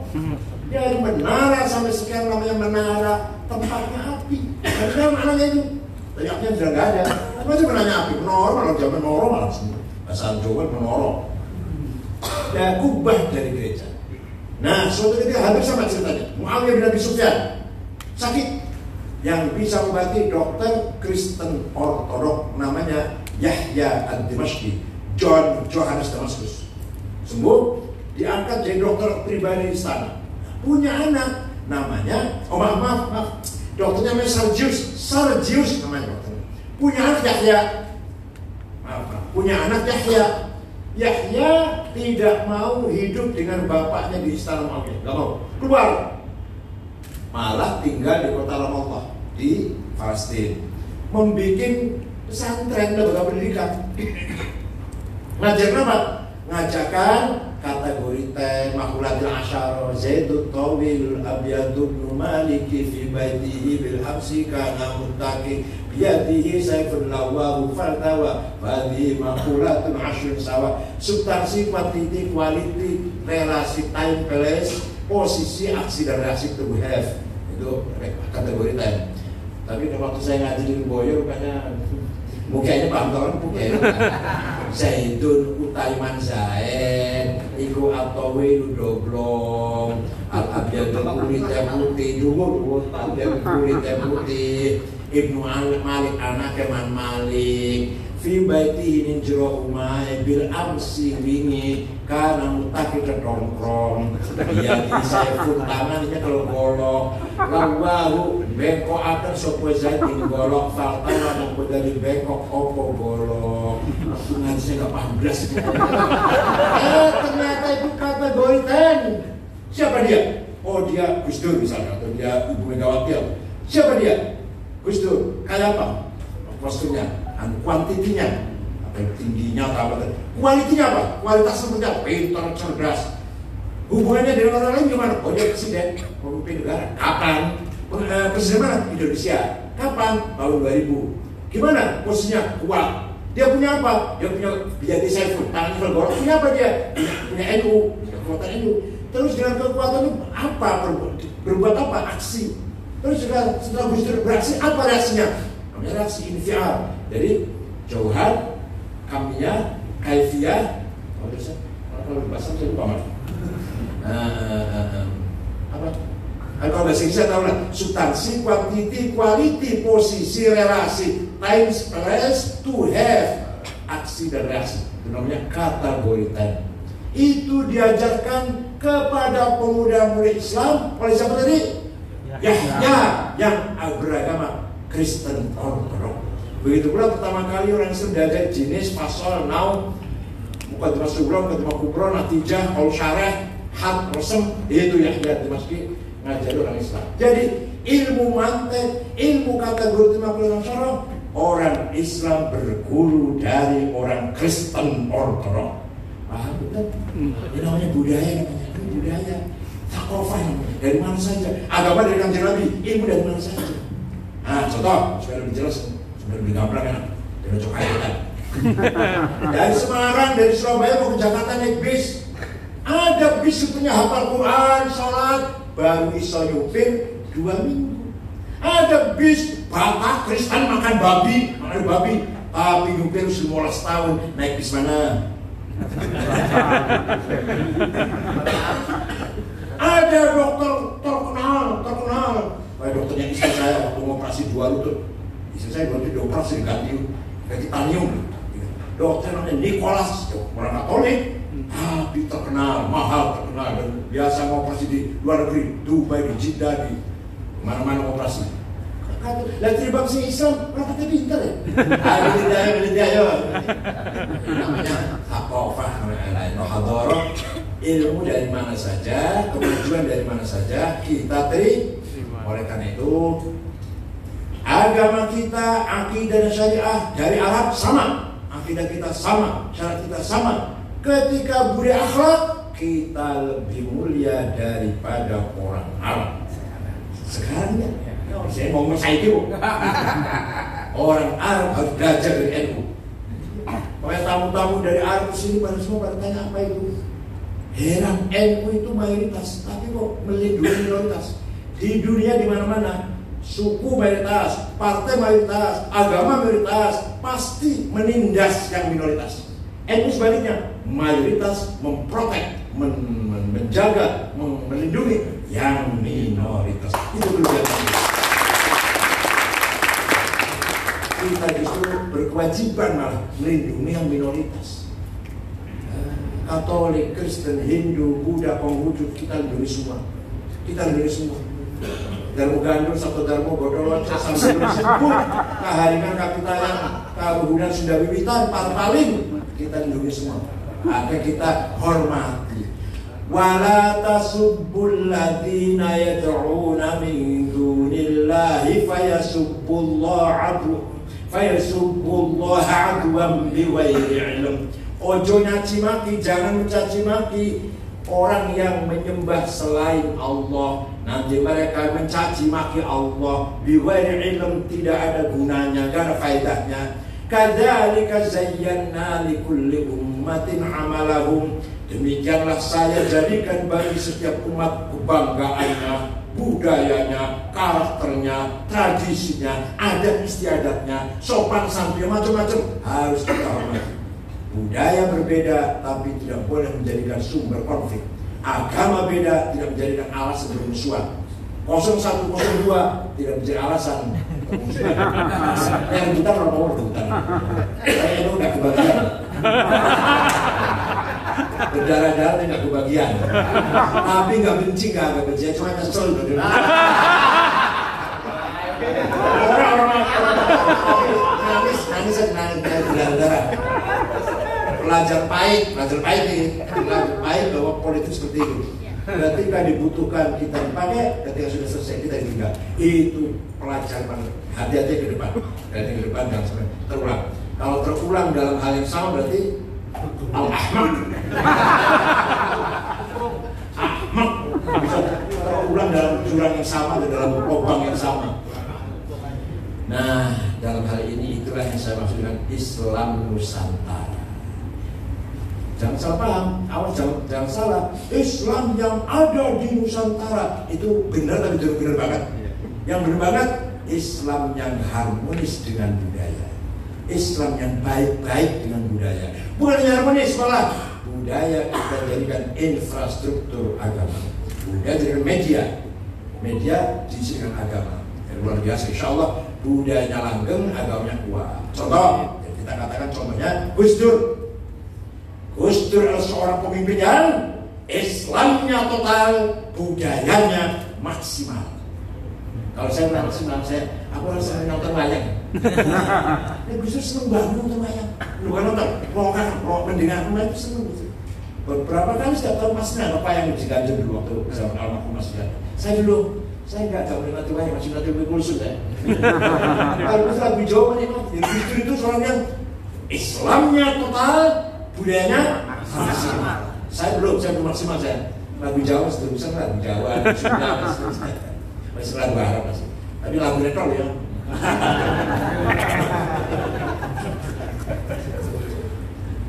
dari menara sampai sekian namanya menara, tempatnya api. Karena maknanya itu, tapi apinya sudah nggak ada. Masih menanya api, menoro, malah zaman menoro malah bahasa Jawa menoro. Dan kubah dari gereja. Nah, suatu ketika hampir sama ceritanya. Muawiyah bin Abi Sufyan sakit, yang bisa mengobati dokter Kristen Ortodok namanya Yahya ad-Dimashqi, John Johannes Damaskus. Sembuh, diangkat jadi dokter pribadi di istana. Punya anak namanya, maaf, dokternya namanya Sergius namanya dokternya. Punya anak Yahya. Punya anak Yahya. Yahya tidak mau hidup dengan bapaknya di istana Muawiyah, nggak mau keluar, malah tinggal di kota Ramallah di Palestina, membuat pesantren lembaga pendidikan. Ngajar apa? Ngajarkan kategori makulatil asyara, Zaidut Tawil Abiyadu bin Maliki fi baitihi bil hamsi kana muttaqi biyadihi sayfun lawahu fartawa badi makulatun asyun sawa. Substansi, kuantiti, quality, relasi, time, place, posisi, aksi dan reaksi to have, itu kategori time. Tapi waktu saya ngaji di Boyo rupanya mukanya pantauan mukanya Zaidun Utaiman Zaid iku atawi doblong al-abiyadul kulit putih dulu kulit putih Ibnu Malik anak Keman Malik fi baiti min jero umay bil amsi wingi kana mutaki kedongkrong dia saya pun tangannya kalau golok lawahu bengkok akan sopo zatin golok faltawa mau dari bengkok opo golok ngaji saya gak paham belas ternyata itu kategori ten. Siapa dia? Oh dia Gus Dur misalnya, atau dia Ibu Megawati. Siapa dia? Gus Dur. Kayak apa? Posturnya, kuantitinya, apa tingginya, apa kualitinya apa? Kualitas seperti apa? Pintar, cerdas. Hubungannya dengan orang lain gimana? Oh dia presiden, pemimpin negara. Kapan? Presiden mana? Indonesia. Kapan? Tahun 2000. Gimana? Posisinya kuat. Dia punya apa? Dia punya Biyadi Saiful, tangan Velgor. Punya apa dia? Punya NU, kekuatan NU. Terus dengan kekuatan itu apa? Berbuat apa? Aksi. Terus setelah Gus Dur beraksi, apa reaksinya? Namanya reaksi infial. Jadi jauhan, kamiyah, kaifiyah. Kalau bahasa saya lupa mas. Apa? Kalau bahasa Inggris saya tahu lah. Substansi, quantity, quality, posisi, relasi, time, place, to have, aksi dan reaksi. Itu namanya kategori time. Itu diajarkan kepada pemuda-pemuda Islam oleh siapa tadi? Yahya yang beragama Kristen Ortodok. Begitu pula pertama kali orang Islam diajar jenis, fasal, naum, muqaddimah sughra, muqaddimah kubra, natijah, qaul syarah, had, rasm, itu Yahya Dimashqi ngajari orang Islam. Jadi ilmu mantek, ilmu kategori 50 syarah, orang Islam berguru dari orang Kristen Ortodok. Paham betul? Ini namanya budaya, budaya. Takofah dari mana saja. Agama dari Kanjeng Nabi, ilmu dari mana saja. Nah, contoh supaya lebih jelas, supaya lebih gampang kan. Dari Jokowi. Dari Semarang, dari Surabaya mau ke Jakarta naik bis. Ada bis yang punya hafal Quran, sholat, baru iso nyupir 2 minggu. Ada bis Batak Kristen makan babi, Tapi nyupir 15 tahun, naik bis mana? Ada dokter terkenal. Wah, dokternya istri saya waktu operasi 2 lutut. Istri saya waktu dioperasi ganti titanium. Dokter namanya Nicholas, orang Katolik, tapi terkenal, mahal terkenal, dan biasa ngoperasi di luar negeri, Dubai, di Jeddah, di mana-mana operasi. Lah terima kasih Islam, orang kata pintar ya. Ayo. Namanya Hakofah, namanya Hadoroh. Ilmu dari mana saja, kemajuan dari mana saja kita terima. Oleh karena itu, agama kita, akidah dan syariah dari Arab sama, akidah kita sama, syariat kita sama. Ketika budaya akhlak, kita lebih mulia daripada orang Arab. Sekarang ya. Saya mau itu orang Arab harus belajar dari NU. Pokoknya tamu-tamu dari Arab sini pada semua bertanya apa itu. Heran, NU itu mayoritas, tapi kok melindungi minoritas. Di dunia di mana-mana, suku mayoritas, partai mayoritas, agama mayoritas, pasti menindas yang minoritas. NU sebaliknya, mayoritas memprotek, menjaga, melindungi yang minoritas. Itu berbeda. Kita justru berkewajiban malah melindungi yang minoritas. Katolik, Kristen, Hindu, Buddha, Konghucu, kita lindungi semua. Darmo Gandul, Sabto Darmo, Godolo, sambil disebut keharingan kapitalan, kaluhuran sudah bibitan, paling kita lindungi semua. Agar kita hormati. Wala tasubbul ladzina yad'una min dunillahi fayasubbullaha adwan bighairi ilm. Ojo nyaci maki, jangan mencaci maki orang yang menyembah selain Allah. Nanti mereka mencaci maki Allah bighairi ilm, tidak ada gunanya, tidak ada faedahnya. Kadzalika zayyana likulli ummatin amalahum. Demikianlah saya jadikan bagi setiap umat kebanggaannya, budayanya, karakternya, tradisinya, adat istiadatnya, sopan santun, macam-macam harus kita hormati. Budaya berbeda, tapi tidak boleh menjadikan sumber konflik. Agama beda, tidak menjadikan alasan bermusuhan. 0102 tidak menjadi alasan bermusuhan. Yang kita orang nomor rebutan. Saya itu nggak kebagian. Berdarah-darah nggak kebagian. Tapi nggak benci, nggak benci, cuma kesel. Orang nangis berdarah. Belajar pahit bahwa politik seperti itu. Ketika dibutuhkan kita dipakai, ketika sudah selesai kita tinggal. Itu pelajaran, hati-hati ke depan. Dan ke depan jangan sampai terulang. Kalau terulang dalam hal yang sama berarti al-ahmaq. Ahmaq bisa terulang dalam jurang yang sama dan dalam lubang yang sama. Nah, dalam hal ini itulah yang saya maksud dengan Islam Nusantara. Jangan salah paham, jangan salah. Islam yang ada di Nusantara itu benar tapi tidak benar banget. Yang benar banget, Islam yang harmonis dengan budaya, Islam yang baik-baik dengan budaya. Bukan yang harmonis, malah budaya kita jadikan infrastruktur agama. Budaya jadikan media diisi dengan agama. Yang luar biasa, insya Allah budayanya langgeng, agamanya kuat. Contoh, kita katakan contohnya Gus Dur adalah seorang pemimpin yang Islamnya total, budayanya maksimal. Kalau saya bilang maksimal, aku harus nonton wayang. Gus Dur seneng banget nonton wayang. Bukan nonton, mendengar itu seneng. Beberapa kali setiap tahun pasti apa yang diganjel dulu waktu zaman almarhum Mas Dian. Saya nggak tahu nonton wayang, masih nonton kulsus ya. Kalau Gus Dur Jawa nih, Gus Dur itu seorang yang Islamnya total, budayanya maksimal. Saya belum maksimal saya. Lagu Jawa seterusnya lagu Jawa, Sunda, masih lagu Arab masih. Tapi lagu retro ya.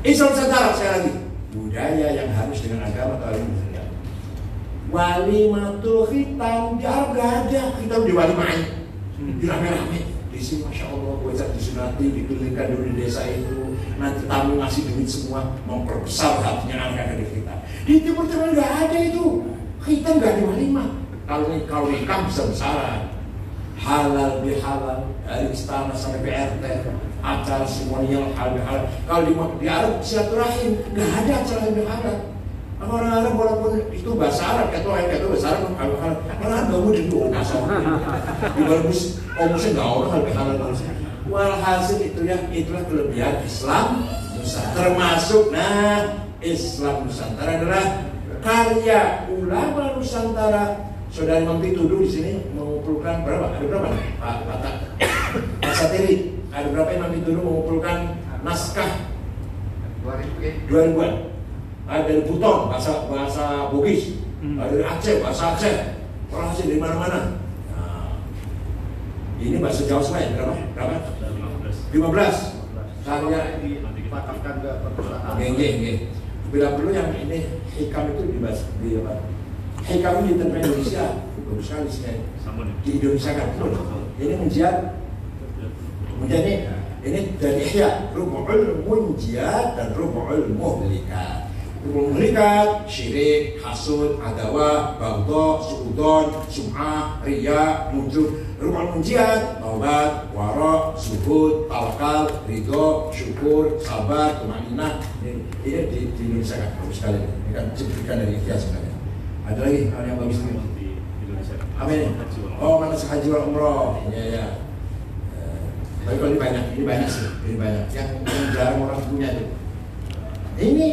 Islam Nusantara sekali lagi. Budaya yang harus dengan agama atau ilmu. Walimatul khitam di Arab gak ada. Khitam di walimain, di rame-rame, di di sini masya Allah bocah disunati, dikelilingkan dulu di desa itu, nanti tamu ngasih duit semua, memperbesar hatinya anak-anak kita. Di Timur Tengah nggak ada itu, kita nggak ada walimah. Kalau nikah besar-besaran, halal bihalal dari istana sampai PRT, acara semuanya halal bihalal. Kalau di Arab silaturahim, nggak ada acara halal bihalal. Orang Arab walaupun itu bahasa Arab, kata bahasa Arab, orang nggak mau dulu kasar. Di bagus, omongnya nggak orang halal bihalal. Walhasil itu ya, itulah kelebihan Islam Nusantara. Termasuk, Islam Nusantara adalah karya ulama Nusantara. Saudara Mampi Tuduh di sini mengumpulkan berapa? Ada berapa? Pak Satiri, ada berapa yang Mampi Tuduh mengumpulkan naskah? 2000-an. Ada dari Buton, bahasa Bugis, ada dari Aceh, bahasa Aceh, orang Aceh dari mana-mana. Nah, ini bahasa Jawa semua ya, berapa? 15. Karya dipakatkan ke perpustakaan. Oke. Bila perlu yang ini hikam itu dibahas di apa? Hikam ini di Indonesia, bagus sekali sih. Di Indonesia kan betul. Ini menjadi ini dari Ihya, Rubu'ul Munjiyat dan Rubu'ul Muhlikat. Muhlikat, syirik, hasud, adawah, baghdha, suudon, sum'ah, riya, muncul. Rubu'ul Munjiyat, taubat, wara, zuhud, tawakal, ridho, syukur, sabar, tumaninah. Ini di Indonesia kan bagus sekali. Ini kan cuplikan dari Ihya sebenarnya. Ada lagi hal yang bagus di Indonesia. Amin. Oh, manasik haji wal umroh. Ya. Tapi kalau ini banyak sih. Ini banyak. Yang jarang orang punya itu. Ini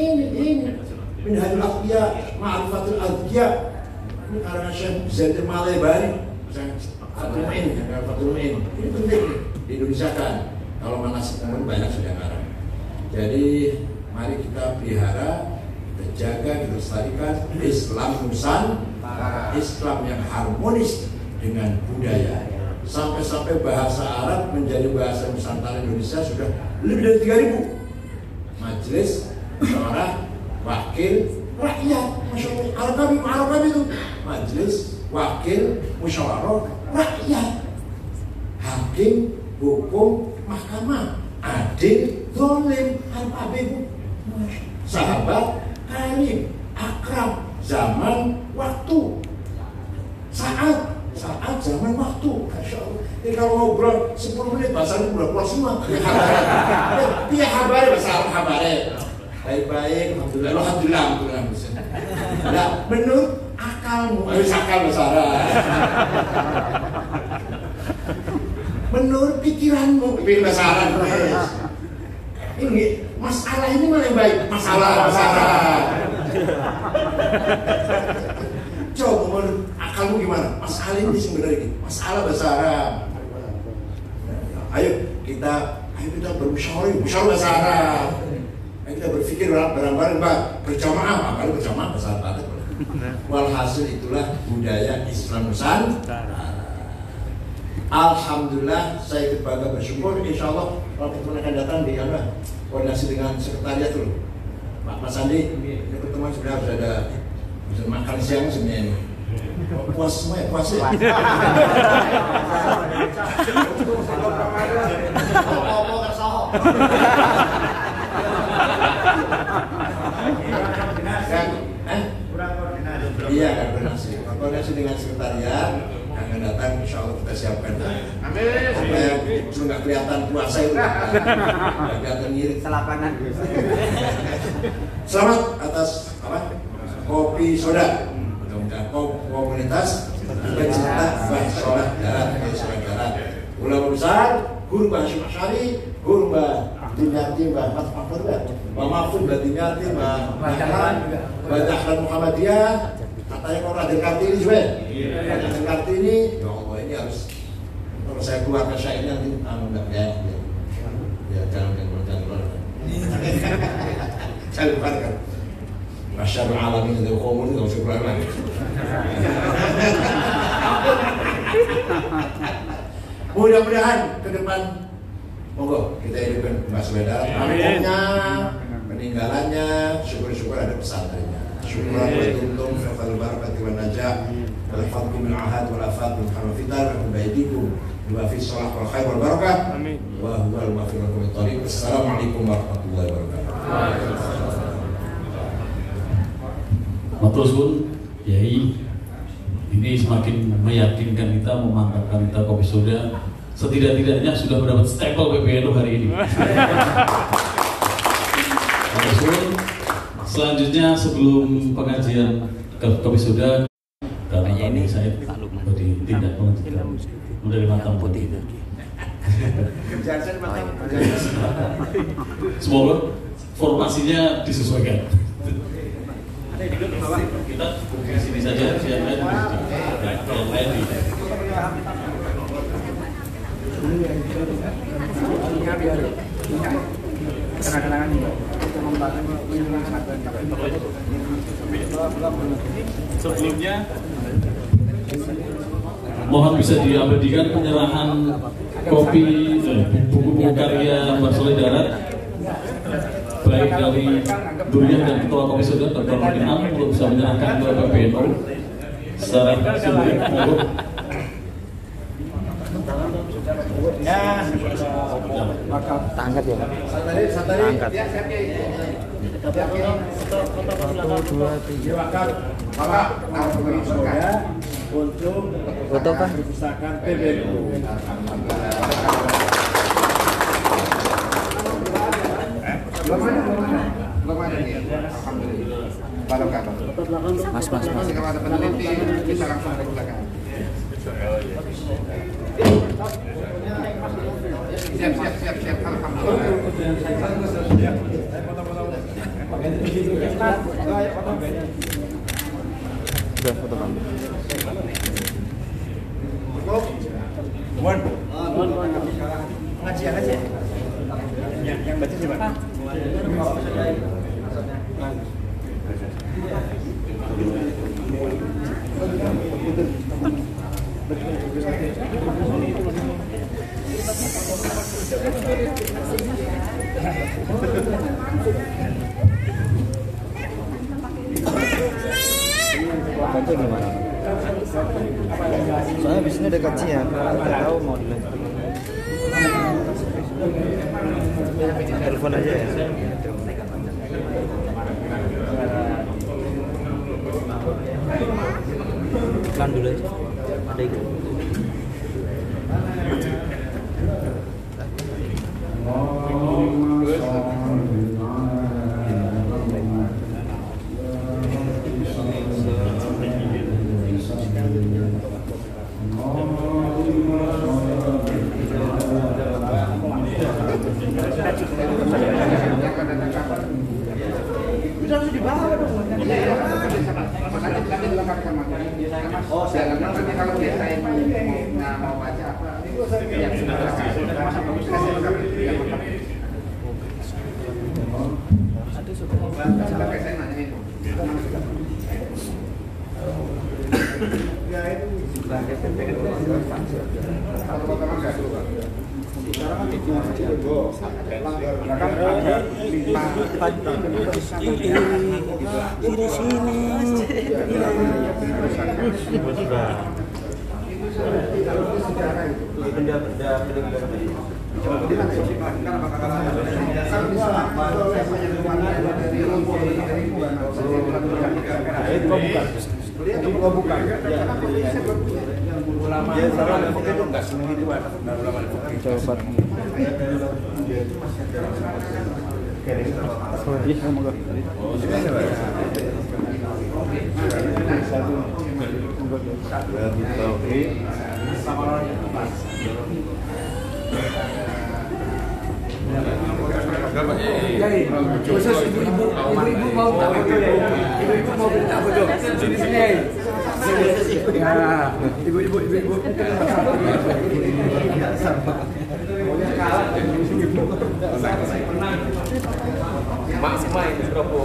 Minhajul Aqiyah, Ma'rifatul Adhiyah. Ini karena Syekh Zaid Malebari, Fatul Mu'in. Ini penting di Indonesia kan. Kalau manasik umroh banyak sudah ngarang. Jadi mari kita pelihara, jaga, kita lestarikan Islam Nusantara, Islam yang harmonis dengan budaya. Sampai-sampai bahasa Arab menjadi bahasa Nusantara Indonesia sudah lebih dari 3.000. Majelis, musyawarah, wakil, rakyat. Masya Allah, Arab itu majelis, wakil, musyawarah, rakyat. Hakim, hukum, mahkamah, adil, zalim, Arab, sahabat, karim, akrab, zaman, waktu, saat, zaman, waktu. Masya Allah. Jadi kalau ngobrol 10 menit bahasa ini udah keluar semua. Dia habar bahasa Arab habar. Baik, alhamdulillah. Nah, menurut akalmu, akal bahasa Arab. Menurut pikiranmu, bahasa Arab. Ini masalah ini mana yang baik? Masalah. Coba menurut akalmu gimana? Masalah ini sebenarnya masalah bahasa Arab. Ayo kita bermusyawarah bahasa Arab. Ayo kita berpikir bareng-bareng, berjamaah, kalau berjamaah bahasa Arab. Walhasil itulah budaya Islam Nusantara. Alhamdulillah, saya ikut bangga bersyukur. Insya Allah kalau pertemuan akan datang di koordinasi dengan sekretariat dulu. Mas Andi, ini pertemuan sudah harus ada bisa makan siang sebenarnya. Puas semua ya, puas ya. Iya, koordinasi dengan sekretariat akan datang, insya Allah kita siapkan. Amin. Supaya cuma nggak kelihatan puasa itu, nggak kelihatan ngirit. Selapanan. Selamat atas kopi soda. Mudah-mudahan komunitas pencinta sholat darat. Ulama besar, Guru Mbah Hashim Asy'ari, Guru Mbah Dinyati, Mbah Mahfud, Mbah Dinyati, Mbah Dahlan Muhammadiyah. Katanya kalau Raden Kartini juga ya? Raden Kartini, ya Allah ini harus, kalau saya keluarkan saya ini nanti enggak ya jangan keluar. Saya lupakan. Masyaallah alamin dari komun itu harus keluar lagi. Mudah-mudahan ke depan, monggo kita hidupkan Mbak Sweda. Akhirnya peninggalannya, syukur-syukur ada pesantrennya. Syukuran wa tuntum fa'al barakati wa najah wal fadlu min ahad wal afad min harfitar wa baidikum Wa fi shalah wal khair wal barakah. Amin. Wa huwal maghfiratul thariq. Assalamualaikum warahmatullahi wabarakatuh. Matur suwun, Yai. Ini semakin meyakinkan kita, memantapkan kita Kopi Soda setidak-tidaknya sudah mendapat stempel PBNU hari ini. Matur suwun. Selanjutnya sebelum pengajian Kopi Soda, karena ini saya ditindak pengajian menerima tamu. Semoga formasinya disesuaikan. Kita di sini saja, yang lain di sebelumnya mohon bisa diabadikan penyerahan kopi buku karya Mbak Soleh Darat baik dari Durian dan Ketua Kopi Soda Dr. Martinam untuk bisa menyerahkan ke PBNU secara simbolik. Angkat ya. Angkat. 1, 2, 3. Untuk foto kan dipisahkan PBNU. Belum ada nih. Alhamdulillah. Barokah. Mas. Kalau ada peneliti bisa langsung ke belakang. Siap. Alhamdulillah. Sudah foto kan. Pengajian aja. Yang baca siapa? Baca gimana? Soalnya di sini ada kajian, nggak tahu mau dilanjut. Telepon aja ya. Iklan dulu aja. Ada iklan. Oh, silakan. Nanti kalau biasa mau baca apa? Ya, khusus ibu-ibu mau tak foto ya? Ibu-ibu mau tak foto? Sini. Ya, ibu-ibu. Mak itu berapa?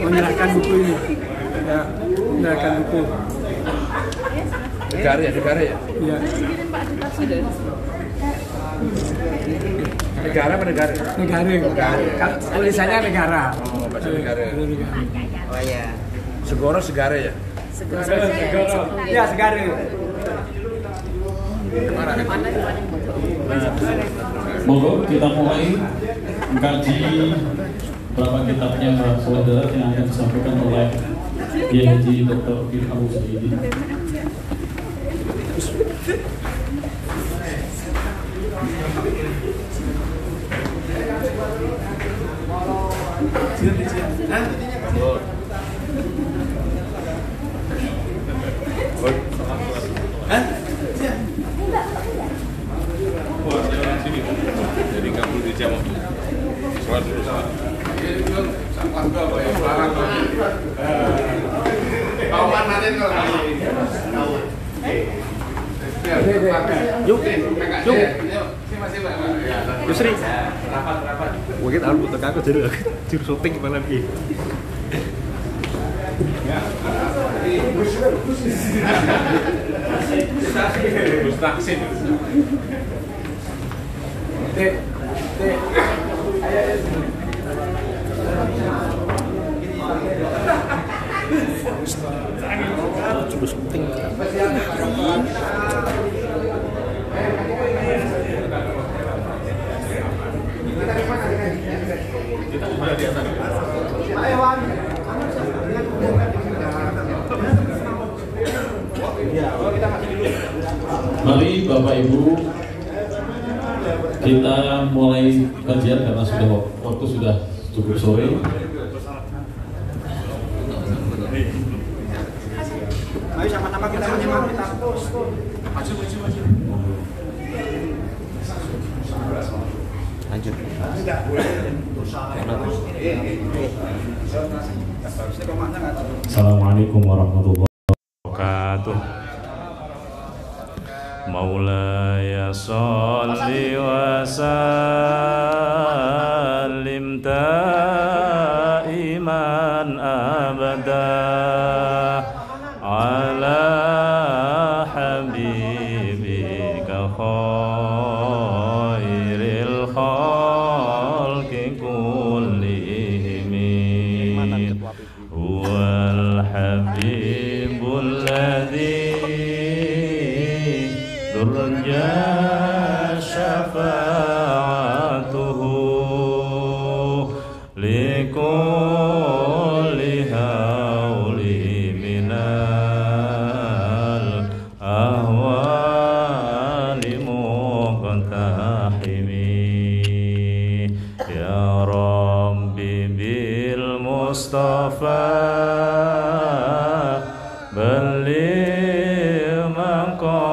Menyerahkan buku ini, menyerahkan buku. Negara ya? Iya. Negara apa negara? Negara. Tulisannya negara. Oh, bahasa negara. Oh iya. Segoro segara ya? Ya, segara. Monggo kita mulai mengkaji berapa kitabnya saudara yang akan disampaikan oleh Kiai Haji Dr. Firman Husaini. Jadi nggak perlu dijawab. Soal dulu soal. Yusri. Rapat. Mungkin harus butuh aku jadi syuting malam ini. Mustaksin. Mari Bapak Ibu kita mulai kajian karena waktu sudah cukup sore. Ayo sama-sama kita menyimak kita. Lanjut. Assalamualaikum warahmatullahi wabarakatuh. Maulaya sholli wa sallim daiman abada ala habibika khairil khalqi kullihim huwal habibul ladzi turja syafa'atuhu likulli hauli minal ahwali muqtahimi ya Rabbi bil Mustafa balligh maqasidana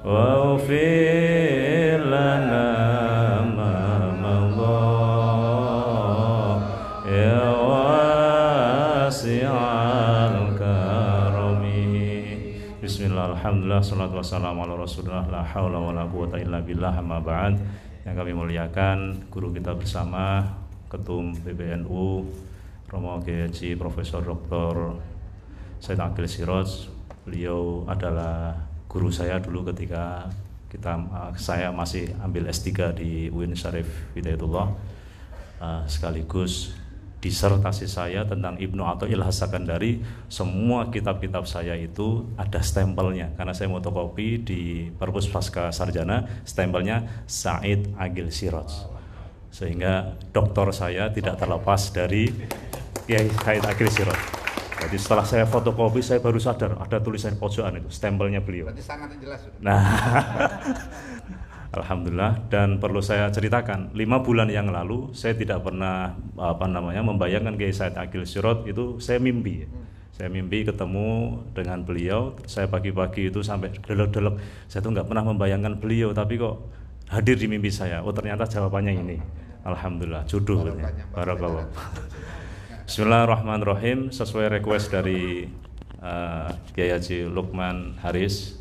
waghfir lana ma madha ya wasi'al karami. Bismillah, alhamdulillah, salatu wassalamu ala rasulullah, la hawla wa la quwata illa billah, amma ba'd. Yang kami muliakan guru kita bersama, Ketum PBNU Romo Kiai Haji Profesor Dr. Said Aqil Siraj. Beliau adalah guru saya dulu ketika saya masih ambil S3 di UIN Syarif Hidayatullah. Sekaligus disertasi saya tentang Ibnu Athaillah As-Sakandari. Semua kitab-kitab saya itu ada stempelnya karena saya fotokopi di Perpus Pasca Sarjana, stempelnya Said Aqil Siraj. Sehingga doktor saya tidak terlepas dari Kiai Said Aqil Siraj. Jadi setelah saya fotokopi saya baru sadar ada tulisan pojokan itu stempelnya beliau. Berarti sangat jelas. Nah, alhamdulillah. Dan perlu saya ceritakan, 5 bulan yang lalu saya tidak pernah membayangkan Kiai Said Aqil Siraj itu. Saya mimpi ketemu dengan beliau. Saya pagi-pagi itu sampai delok-delok, saya tuh nggak pernah membayangkan beliau, tapi kok hadir di mimpi saya. Oh ternyata jawabannya ini. Alhamdulillah, jodoh. Barakallah. Bismillahirrahmanirrahim. Sesuai request dari Kiai Haji Lukman Haris,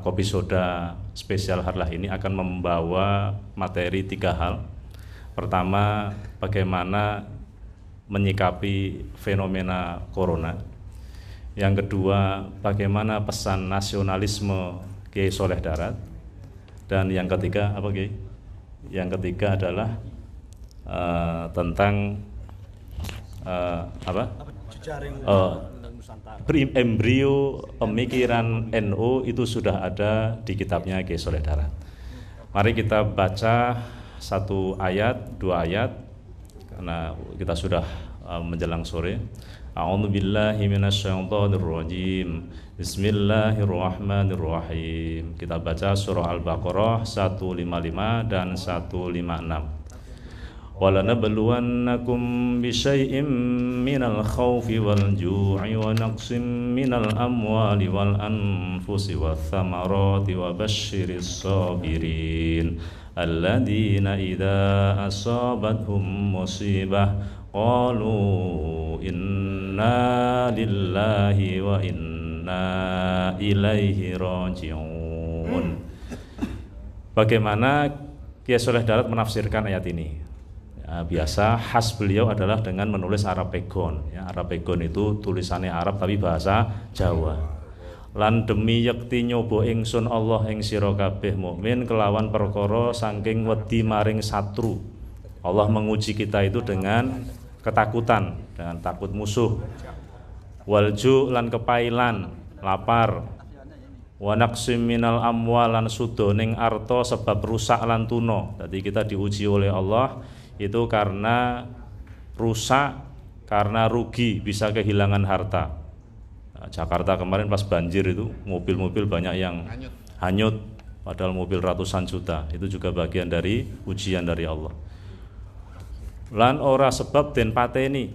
kopi soda spesial Harlah ini akan membawa materi 3 hal. Pertama, bagaimana menyikapi fenomena corona. Yang kedua, bagaimana pesan nasionalisme Kiai Soleh Darat. Dan yang ketiga apa Kiai? Yang ketiga adalah tentang embrio pemikiran NU itu sudah ada di kitabnya Kiai Soleh Darat. Mari kita baca satu ayat, dua ayat, karena kita sudah menjelang sore. A'udzubillahi minasyaitonirrajim. Bismillahirrahmanirrahim. Kita baca surah Al-Baqarah 155 dan 156. وَلَنَبْلُوَنَّكُمْ بِشَيْءٍ مِّنَ الْخَوْفِ وَالْجُوعِ وَنَقْصٍ مِّنَ الْأَمْوَالِ وَالْأَنفُسِ وَالثَّمَرَاتِ وَبَشِّرِ الصَّابِرِينَ الَّذِينَ إِذَا أَصَابَتْهُم مُّصِيبَةٌ قَالُوا إِنَّا لِلَّهِ وَإِنَّا إِلَيْهِ رَاجِعُونَ. Bagaimana Kiai Soleh Darat menafsirkan ayat ini? Biasa khas beliau adalah dengan menulis Arapegon. Arapegon itu tulisannya Arab tapi bahasa Jawa. Lan demi yakti nyoba ingsun Allah ing sira kabeh mukmin kelawan perkara saking wedi maring satru. Allah menguji kita itu dengan ketakutan, dengan takut musuh. Walju lan kepailan, lapar. Wa naqsim minal amwal lan sudoning arta sebab rusak lan tuna. Jadi kita diuji oleh Allah itu karena rusak, karena rugi, bisa kehilangan harta. Jakarta kemarin pas banjir itu mobil-mobil banyak yang hanyut, padahal mobil ratusan juta. Itu juga bagian dari ujian dari Allah. Lan ora sebab den pateni,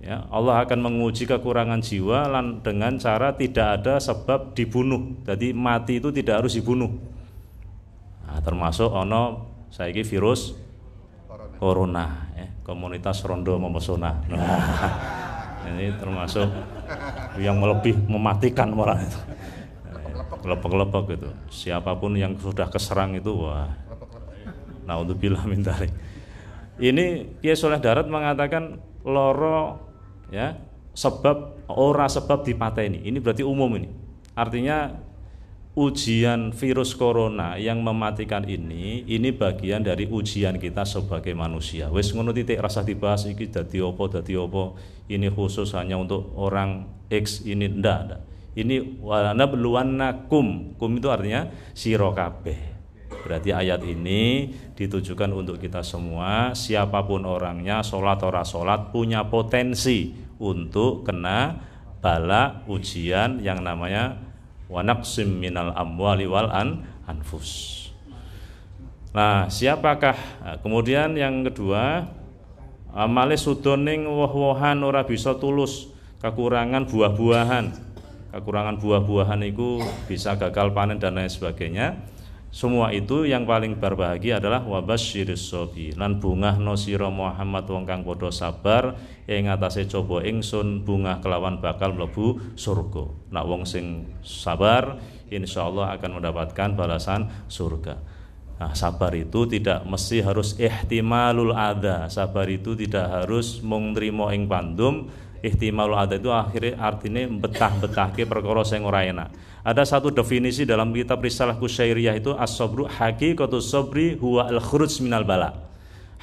ya, Allah akan menguji kekurangan jiwa lan dengan cara tidak ada sebab dibunuh. Jadi mati itu tidak harus dibunuh. Nah, termasuk ono saiki virus corona, ya, komunitas rondo memesona. Nah, ini termasuk yang lebih mematikan malah itu. Kelepek-kelepek gitu. Siapapun yang sudah keserang itu, wah. Naudzubillah min dzalik. Ini Kiai Soleh Darat mengatakan loro, ya, sebab ora sebab dipateni. Ini berarti umum ini. Artinya ujian virus corona yang mematikan ini bagian dari ujian kita sebagai manusia. Wes ngono titik, rasa dibahas iki dadi apa. Ini khusus hanya untuk orang X ini, ndak. Ini walanabluwannakum. Kum itu artinya sira kabeh. Berarti ayat ini ditujukan untuk kita semua, siapapun orangnya, sholat ora sholat, punya potensi untuk kena bala ujian yang namanya wa naqsim minal amwali wal anfus. Nah, siapakah? Nah, kemudian yang kedua, amale sudoning woh-wohan ora bisa tulus, kekurangan buah-buahan. Kekurangan buah-buahan itu bisa gagal panen dan lain sebagainya. Semua itu yang paling berbahagia adalah wabasyiris sobi lan bungahno sira Muhammad wong kang padha sabar ing atase coba ingsun bungah kelawan bakal mlebu surga. Nak wong sing sabar insyaallah akan mendapatkan balasan surga. Nah, sabar itu tidak mesti harus ihtimalul adza. Sabar itu tidak harus mung nrimo ing pandum. Ihtimalul adza itu akhirnya artinya betah-betahke perkara sing ora enak. Ada satu definisi dalam kitab Risalah Kusyairiyah itu as-sabru haqiqatus sabri huwa al-khuruj minal bala.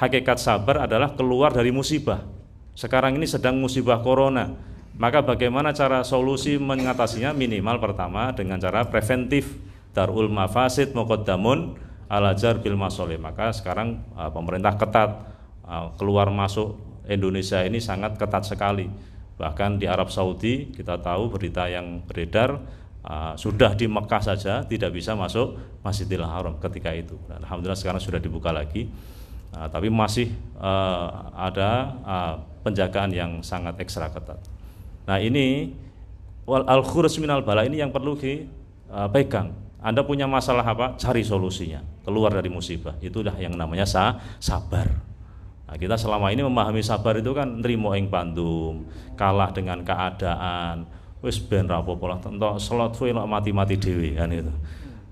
Hakikat sabar adalah keluar dari musibah. Sekarang ini sedang musibah corona. Maka bagaimana cara solusi mengatasinya? Minimal pertama dengan cara preventif. Darul mafasid muqaddamun ala jalbil masolih. Maka sekarang pemerintah ketat, keluar masuk Indonesia ini sangat ketat sekali. Bahkan di Arab Saudi kita tahu berita yang beredar, sudah di Mekah saja tidak bisa masuk Masjidil Haram ketika itu. Dan alhamdulillah sekarang sudah dibuka lagi, tapi masih ada penjagaan yang sangat ekstra ketat. Nah, ini al-khuruj minal bala ini yang perlu dipegang. Anda punya masalah apa? Cari solusinya, keluar dari musibah. Itulah yang namanya sabar. Nah, kita selama ini memahami sabar itu kan nrimo ing pandum, kalah dengan keadaan. Wis ben ra apa-apa lah, entuk salat suwe mati-mati dhewe kan itu.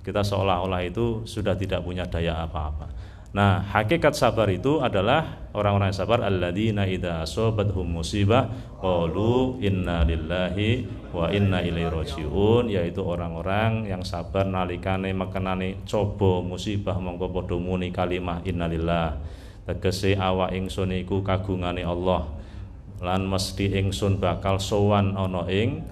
Kita seolah-olah itu sudah tidak punya daya apa-apa. Nah, hakikat sabar itu adalah orang-orang yang sabar alladzina idza asabathum musibah qalu inna lillahi wa inna ilaihi rajiun, yaitu orang-orang yang sabar nalikane mekenane coba musibah mongko padha muni kalimah innalillah, tegese awak ingsun iku kagungane Allah lan mesti ingsun bakal sowan ana ing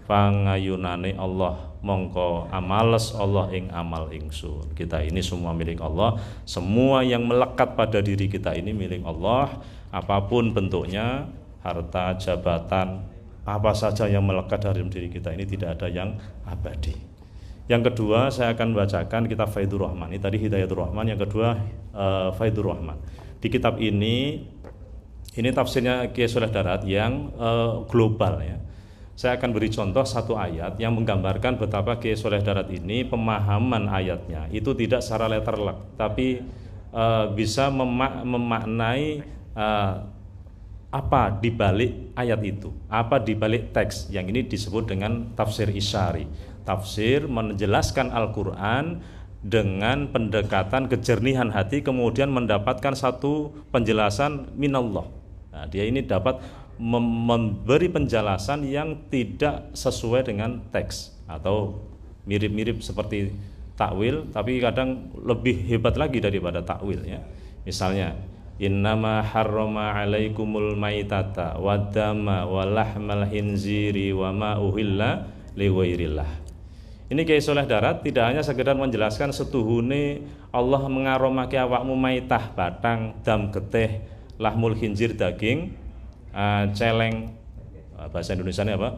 pangayunane Allah, mongko amales Allah ing amal ingsun. Kita ini semua milik Allah, semua yang melekat pada diri kita ini milik Allah, apapun bentuknya, harta, jabatan, apa saja yang melekat dalam diri kita ini tidak ada yang abadi. Yang kedua saya akan bacakan kitab Faidur Rahman. Ini tadi Hidayatul Rahman, yang kedua Faidur Rahman. Di kitab ini tafsirnya Kiai Soleh Darat yang global ya. Saya akan beri contoh satu ayat yang menggambarkan betapa Kiai Soleh Darat ini pemahaman ayatnya itu tidak secara letterlek, tapi bisa memaknai apa dibalik ayat itu, apa dibalik teks yang ini disebut dengan tafsir isyari. Tafsir menjelaskan Al-Quran dengan pendekatan kejernihan hati, kemudian mendapatkan satu penjelasan minallah. Nah, dia ini dapat memberi penjelasan yang tidak sesuai dengan teks atau mirip-mirip seperti takwil, tapi kadang lebih hebat lagi daripada takwil ya. Misalnya innama harrama alaikumul maitata waddama walahmal hinziri wa ma uhilla liwairillah. Ini Kiai Soleh Darat tidak hanya sekedar menjelaskan setuhune Allah mengaromake awakmu maitah batang, dam getih, lahmul khinzir daging, celeng, bahasa Indonesianya apa?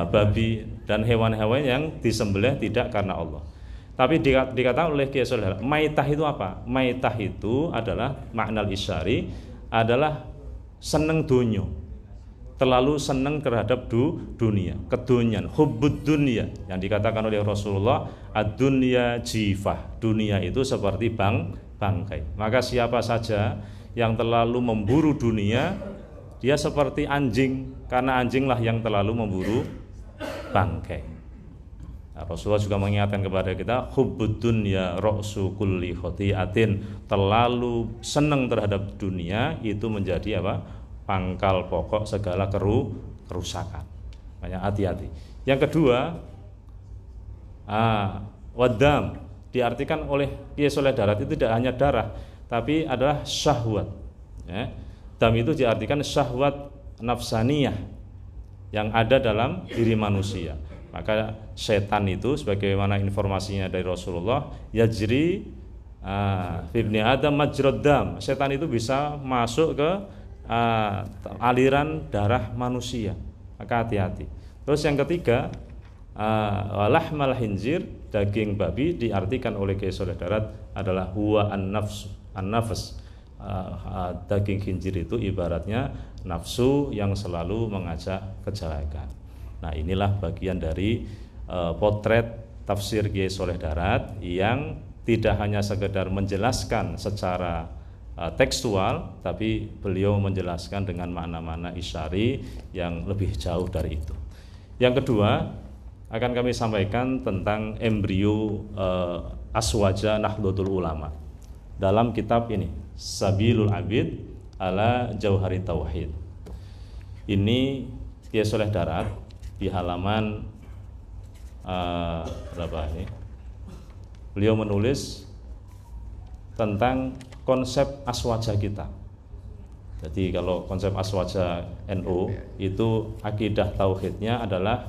Babi dan hewan-hewan yang disembelih tidak karena Allah. Tapi dikatakan oleh Kiai Soleh, maitah itu apa? Maitah itu adalah makna isyari, adalah seneng dunyo, terlalu seneng terhadap dunia, kedunian, hubbud dunia, yang dikatakan oleh Rasulullah, ad-dunya jifah, dunia itu seperti bangkai. Maka siapa saja yang terlalu memburu dunia, dia seperti anjing, karena anjinglah yang terlalu memburu bangkai. Nah, Rasulullah juga mengingatkan kepada kita, hubbud dunya ra'su kulli khoti'atin, terlalu senang terhadap dunia itu menjadi apa? Pangkal pokok segala kerusakan. Banyak hati-hati. Yang kedua, wadam diartikan oleh Kiai Soleh Darat itu tidak hanya darah, tapi adalah syahwat. Ya. Dam itu diartikan syahwat nafsaniyah yang ada dalam diri manusia. Maka setan itu sebagaimana informasinya dari Rasulullah, yajri ibni Adam majrad dam. Setan itu bisa masuk ke aliran darah manusia. Maka hati-hati. Terus yang ketiga, lahmal hinzir, daging babi diartikan oleh Kiai Soleh Darat adalah huwa an-nafs. Daging khinzir itu ibaratnya nafsu yang selalu mengajak kejelekan. Nah, inilah bagian dari potret tafsir Kiai Soleh Darat yang tidak hanya sekedar menjelaskan secara tekstual, tapi beliau menjelaskan dengan makna-makna isyari yang lebih jauh dari itu. Yang kedua, akan kami sampaikan tentang embrio aswaja Nahdlatul Ulama dalam kitab ini, Sabilul Abid ala Jauhari Tauhid. Ini Kiai Soleh Darat di halaman berapa ini? Beliau menulis tentang konsep aswaja kita. Jadi kalau konsep aswaja NU itu akidah tauhidnya adalah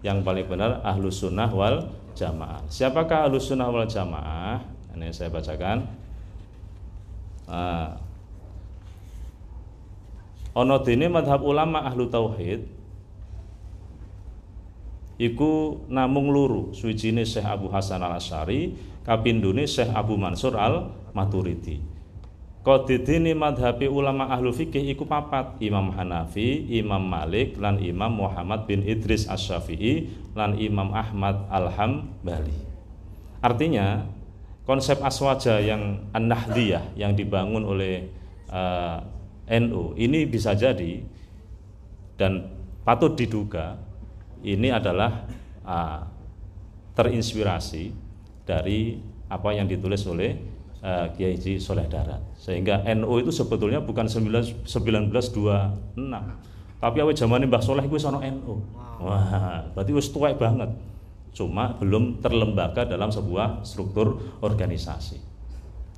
yang paling benar Ahlus Sunnah wal Jamaah. Siapakah Ahlus Sunnah wal Jamaah? Ini saya bacakan. Ono dene madhab ulama ahlu tauhid iku namung luru, suwijine Syekh Abu Hasan Al-Asy'ari, kapindhone Syekh Abu Mansur Al-Maturidi. Qadidine madhabi ulama ahlu fikih iku papat, Imam Hanafi, Imam Malik, lan Imam Muhammad bin Idris Asy-Syafi'i, lan Imam Ahmad Al-Hambali. Artinya konsep aswaja yang an-nahdiyah yang dibangun oleh NU ini bisa jadi dan patut diduga ini adalah terinspirasi dari apa yang ditulis oleh Kiai Haji Soleh Darat. Sehingga NU itu sebetulnya bukan 1926, tapi awal zaman Mbah Soleh itu sono NU. Wah, berarti wis tuwek banget. Cuma belum terlembaga dalam sebuah struktur organisasi.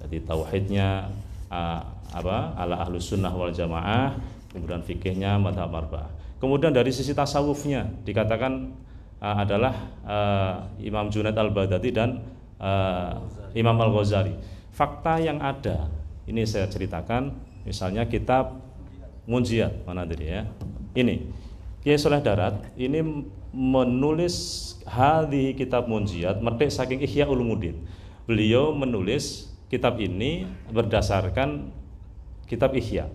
Jadi tauhidnya ala ahlus sunnah wal jamaah, kemudian fikihnya madhab arba'ah. Kemudian dari sisi tasawufnya dikatakan adalah Imam Junaid al-Baghdadi dan Imam al-Ghazali. Fakta yang ada ini saya ceritakan, misalnya kitab Munjiat, mana tadi ya? Ini Kiai Soleh Darat ini menulis hadhi kitab Munjiat metik saking Ihya Ulumuddin. Beliau menulis kitab ini berdasarkan kitab Ihya.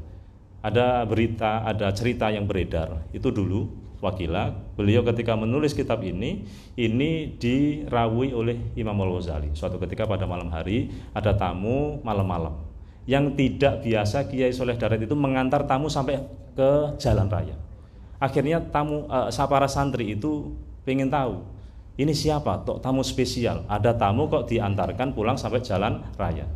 Ada berita, ada cerita yang beredar. Itu dulu wakilah beliau ketika menulis kitab ini dirawi oleh Imam Al-Ghazali. Suatu ketika pada malam hari ada tamu malam-malam. Yang tidak biasa Kiai Soleh Darat itu mengantar tamu sampai ke jalan raya. Akhirnya para santri itu pengen tahu ini siapa, tamu spesial. Ada tamu kok diantarkan pulang sampai jalan raya.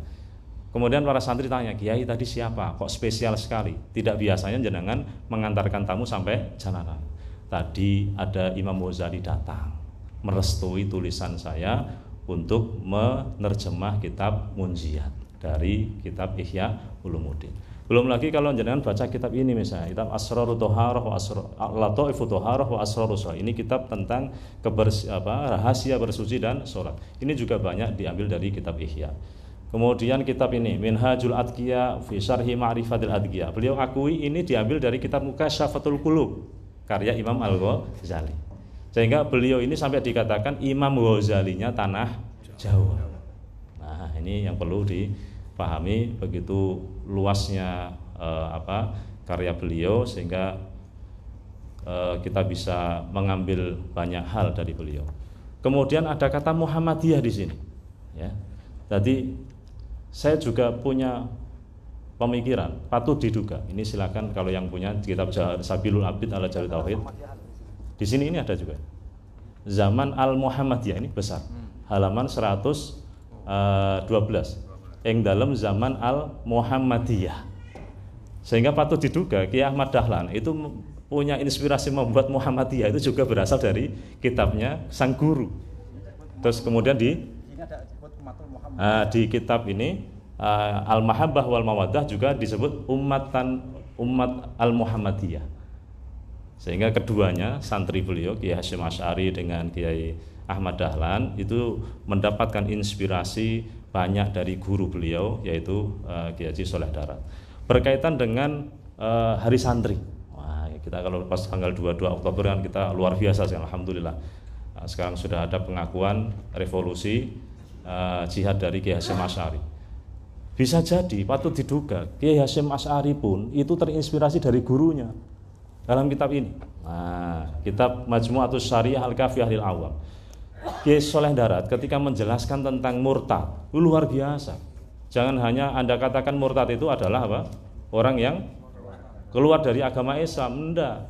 Kemudian para santri tanya, Kiai tadi siapa? Kok spesial sekali? Tidak biasanya jenengan mengantarkan tamu sampai jalan raya. Tadi ada Imam Ghazali datang merestui tulisan saya untuk menerjemah kitab Munjiat dari kitab Ihya Ulumuddin. Belum lagi kalau jenengan baca kitab ini misalnya, kitab Asrarut Thaharah wa Lataifut Thaharah wa Asrarus Shalah. Ini kitab tentang rahasia bersuci dan sholat. Ini juga banyak diambil dari kitab Ihya. Kemudian kitab ini Minhajul Adqiya fi Syarhi Ma'rifatil Adqiya. Beliau akui ini diambil dari kitab Mukasyafatul Qulub karya Imam Al-Ghazali. Sehingga beliau ini sampai dikatakan Imam Ghazalinya tanah Jawa. Nah, ini yang perlu dipahami begitu luasnya karya beliau sehingga kita bisa mengambil banyak hal dari beliau. Kemudian ada kata Muhammadiyah di sini. Ya. Jadi saya juga punya pemikiran, patut diduga. Ini silakan kalau yang punya kitab Sabilul Abid ala Jalil Tauhid. Di sini ini ada juga. Zaman Al-Muhammadiyah ini besar. Halaman 112. Yang dalam zaman Al-Muhammadiyah. Sehingga patut diduga Kiai Ahmad Dahlan itu punya inspirasi membuat Muhammadiyah itu juga berasal dari kitabnya sang guru. Terus kemudian di kitab ini Al-Mahabbah wal Mawaddah juga disebut umat Al-Muhammadiyah. Sehingga keduanya santri beliau Kiai Hasyim Asy'ari dengan Kiai Ahmad Dahlan itu mendapatkan inspirasi banyak dari guru beliau yaitu Kiai Haji Soleh Darat. Berkaitan dengan Hari Santri. Wah, kita kalau pas tanggal 22 Oktober kan kita luar biasa sih, alhamdulillah. Sekarang sudah ada pengakuan revolusi jihad dari Kiai Hasyim Asy'ari. Bisa jadi patut diduga Kiai Hasyim Asy'ari pun itu terinspirasi dari gurunya dalam kitab ini. Nah, kitab Majmu'atus Syariah Al-Kafiyah lil Awam. Kiai Soleh Darat ketika menjelaskan tentang murtad itu luar biasa. Jangan hanya Anda katakan murtad itu adalah orang yang keluar dari agama Islam. Enggak.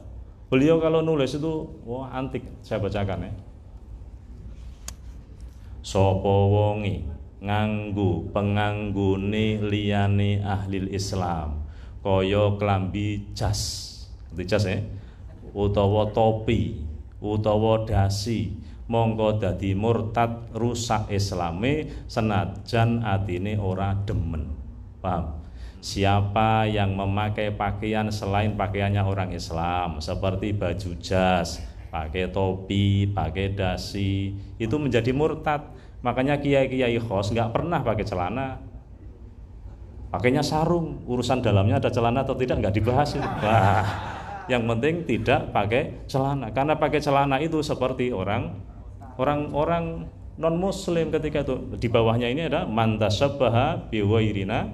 Beliau kalau nulis itu antik. Saya bacakan ya. Sapa wonge nganggo penganggone liyane ahlil Islam kaya klambi jas. Jas ya. Utawa topi, utawa dasi. Monggo dadi murtad rusak islame senajan atine ora demen. Paham? Siapa yang memakai pakaian selain pakaiannya orang Islam seperti baju jas, pakai topi, pakai dasi, itu menjadi murtad. Makanya kiai-kiai khos nggak pernah pakai celana, pakainya sarung. Urusan dalamnya ada celana atau tidak nggak dibahas. Wah, yang penting tidak pakai celana. Karena pakai celana itu seperti orang non muslim ketika itu. Di bawahnya ini ada man tasabbaha bi ghairina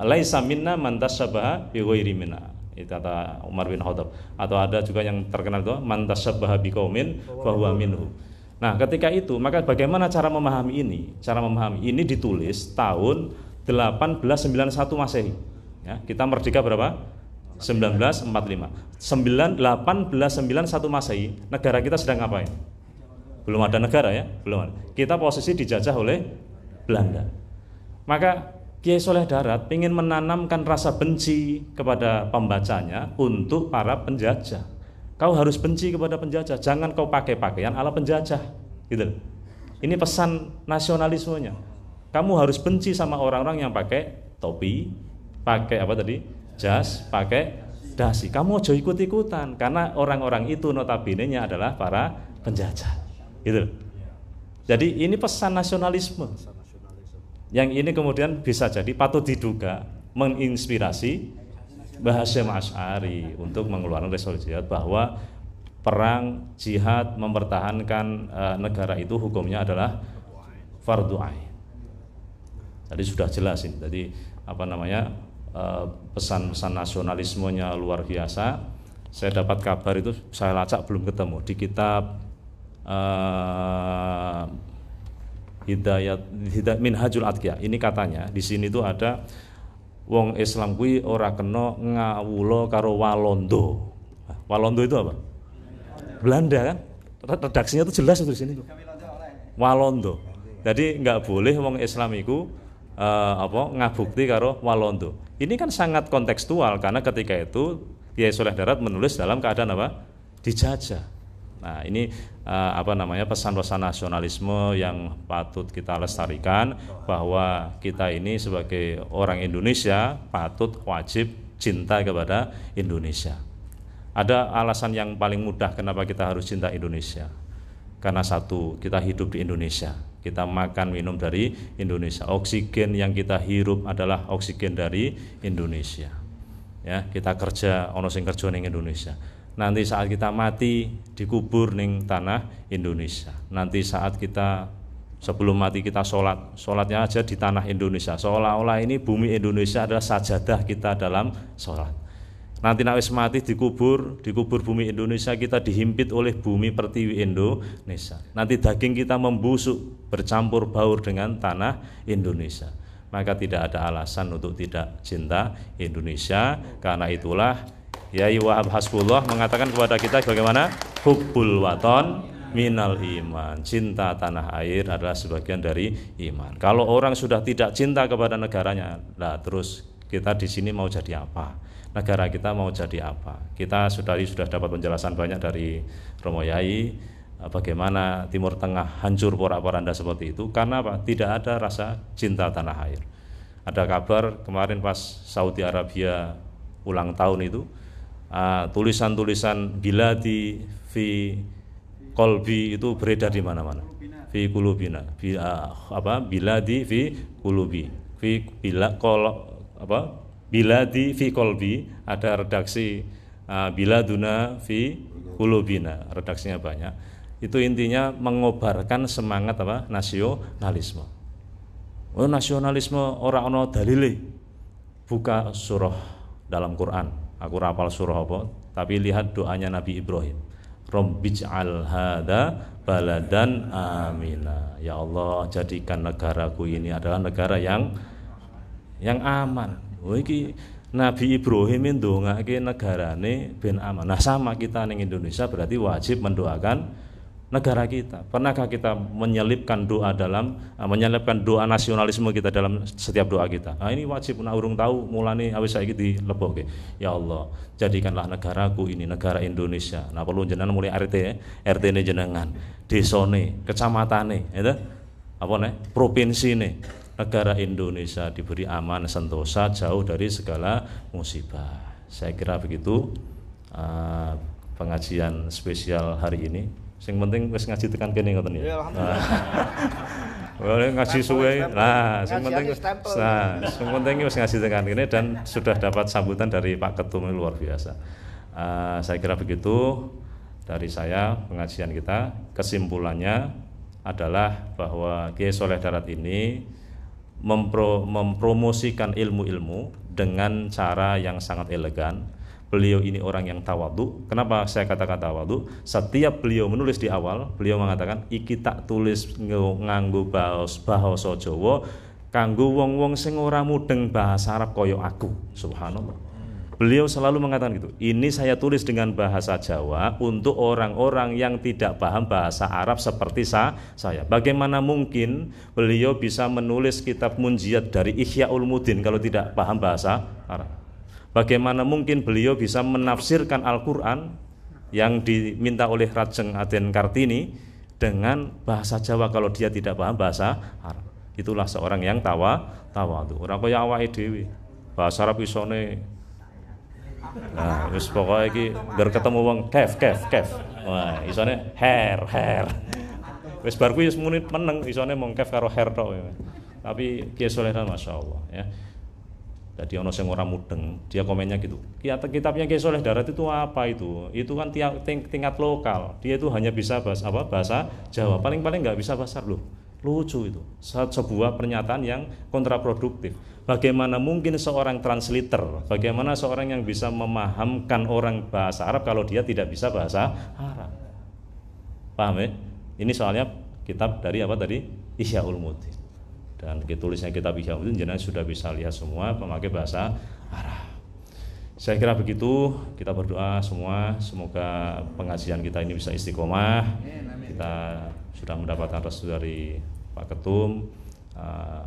laisa minna man tasabbaha bi ghairi minna. Itu kata Umar bin Khattab. Atau ada juga yang terkenal itu man tasabbaha bi qaumin fa huwa minhu. Nah, ketika itu maka bagaimana cara memahami ini? Cara memahami ini ditulis tahun 1891 Masehi. Ya, kita merdeka berapa? 1945. 1891 Masehi, negara kita sedang ngapain? Belum ada negara ya, belum ada. Kita posisi dijajah oleh Belanda. Maka Kiai Soleh Darat ingin menanamkan rasa benci kepada pembacanya untuk para penjajah. Kau harus benci kepada penjajah, jangan kau pakai pakaian ala penjajah, gitu. Ini pesan nasionalismenya. Kamu harus benci sama orang-orang yang pakai topi, pakai apa tadi, jas, pakai dasi. Kamu ojo ikut-ikutan, karena orang-orang itu notabene-nya adalah para penjajah, gitu. Jadi ini pesan nasionalisme. Yang ini kemudian bisa jadi patut diduga menginspirasi Mbah Hasyim Asy'ari untuk mengeluarkan resolusi jihad bahwa perang jihad mempertahankan negara itu hukumnya adalah fardhu ain. Tadi sudah jelas ini. Jadi pesan-pesan nasionalismenya luar biasa. Saya dapat kabar itu, saya lacak belum ketemu di kitab Hidayat Minhajul Atqiya. Ini katanya di sini tuh ada wong Islam kuwi ora kena ngawula karo Walanda. Walanda itu apa? Belanda kan? Redaksinya tuh jelas di sini. Walanda. Jadi nggak boleh wong Islam iku ngabukti karo Walanda. Ini kan sangat kontekstual karena ketika itu Kiai Soleh Darat menulis dalam keadaan apa? Dijajah. Nah, ini pesan-pesan nasionalisme yang patut kita lestarikan, bahwa kita ini sebagai orang Indonesia patut wajib cinta kepada Indonesia. Ada alasan yang paling mudah kenapa kita harus cinta Indonesia. Karena satu, kita hidup di Indonesia, kita makan minum dari Indonesia, oksigen yang kita hirup adalah oksigen dari Indonesia. Ya, kita kerja ono sing kerja ning Indonesia. Nanti saat kita mati dikubur ning tanah Indonesia. Nanti saat kita sebelum mati kita sholatnya aja di tanah Indonesia. Seolah-olah ini bumi Indonesia adalah sajadah kita dalam sholat. Nanti wis mati dikubur bumi Indonesia, kita dihimpit oleh bumi pertiwi Indonesia. Nanti daging kita membusuk bercampur baur dengan tanah Indonesia. Maka tidak ada alasan untuk tidak cinta Indonesia. Karena itulah Yai Wahab Hasbullah mengatakan kepada kita bagaimana? Hubbul waton minal iman. Cinta tanah air adalah sebagian dari iman. Kalau orang sudah tidak cinta kepada negaranya, lah terus kita di sini mau jadi apa? Negara kita mau jadi apa? Kita sudah dapat penjelasan banyak dari Romo Yai bagaimana Timur Tengah hancur porak-poranda seperti itu karena apa? Tidak ada rasa cinta tanah air. Ada kabar kemarin pas Saudi Arabia ulang tahun itu, tulisan-tulisan biladi fi kolbi itu beredar di mana-mana. Fi kulubina, biladi fi kulubi, fi biladi fi kolbi, ada redaksi biladuna fi kulubina, redaksinya banyak. Itu intinya mengobarkan semangat nasionalisme. Oh, nasionalisme ora ono dalile. Buka surah dalam Quran. Aku rapal surah apa, tapi lihat doanya Nabi Ibrahim. Rabbij'al hadza baladan amina. Ya Allah, jadikan negaraku ini adalah negara yang aman. Oh, iki Nabi Ibrahim ndongake negarane ben aman. Nah, sama kita ning Indonesia berarti wajib mendoakan negara kita. Pernahkah kita menyelipkan doa nasionalisme kita dalam setiap doa kita? Nah, ini wajib, urung tahu mulane awis saiki dilebokke. Ya Allah, jadikanlah negaraku ini negara Indonesia. Nah, perlu jenengan mulai RT-ne jenengan, desane, kecamatane, itu provinsine. Negara Indonesia diberi aman sentosa, jauh dari segala musibah. Saya kira begitu pengajian spesial hari ini. Sing penting wis ngaji tekan kene ngoten ya. Boleh ngaji suwe. Nah, sing penting wis ngaji tekan kene dan sudah dapat sambutan dari Pak Ketum luar biasa. Saya kira begitu dari saya pengajian kita. Kesimpulannya adalah bahwa Kiai Soleh Darat ini mempromosikan ilmu-ilmu dengan cara yang sangat elegan. Beliau ini orang yang tawadhu. Kenapa saya katakan tawadhu? Setiap beliau menulis di awal, beliau mengatakan iki tak tulis nganggo bahasa Jawa kanggo wong-wong sing ora mudeng bahasa Arab kaya aku. Subhanallah. Beliau selalu mengatakan gitu, ini saya tulis dengan bahasa Jawa untuk orang-orang yang tidak paham bahasa Arab seperti saya. Bagaimana mungkin beliau bisa menulis kitab Munjiat dari Ihya Ulumuddin kalau tidak paham bahasa Arab? Bagaimana mungkin beliau bisa menafsirkan Al-Quran yang diminta oleh Rajeng Aden Kartini dengan bahasa Jawa kalau dia tidak paham bahasa Arab? Itulah seorang yang tawadhu. Ora kaya awake dhewe. Bahasa Arab isone. Nah, wis pokoke iki ngger ketemu wong kef. Wah, isone hair. Wis bar kuwi wis muni meneng, isone mung kef karo hair tok. Tapi Kiai Solehan masyaallah ya. Jadi ono sing ora mudeng, dia komennya gitu. Kitabnya Kiai Soleh Darat itu apa itu? Itu kan tingkat lokal. Dia itu hanya bisa bahasa Jawa. Paling-paling nggak bisa bahasa loh. Lucu itu. Sebuah pernyataan yang kontraproduktif. Bagaimana mungkin seorang translator, bagaimana seorang yang bisa memahamkan orang bahasa Arab kalau dia tidak bisa bahasa Arab? Paham ya? Ini soalnya kitab dari apa tadi? Ihya Ulumuddin. Dan tulisnya kitab Ihya Ulumuddin jenengan sudah bisa lihat semua memakai bahasa Arab. Saya kira begitu, kita berdoa semua semoga pengajian kita ini bisa istiqomah. Kita sudah mendapatkan restu dari Pak Ketum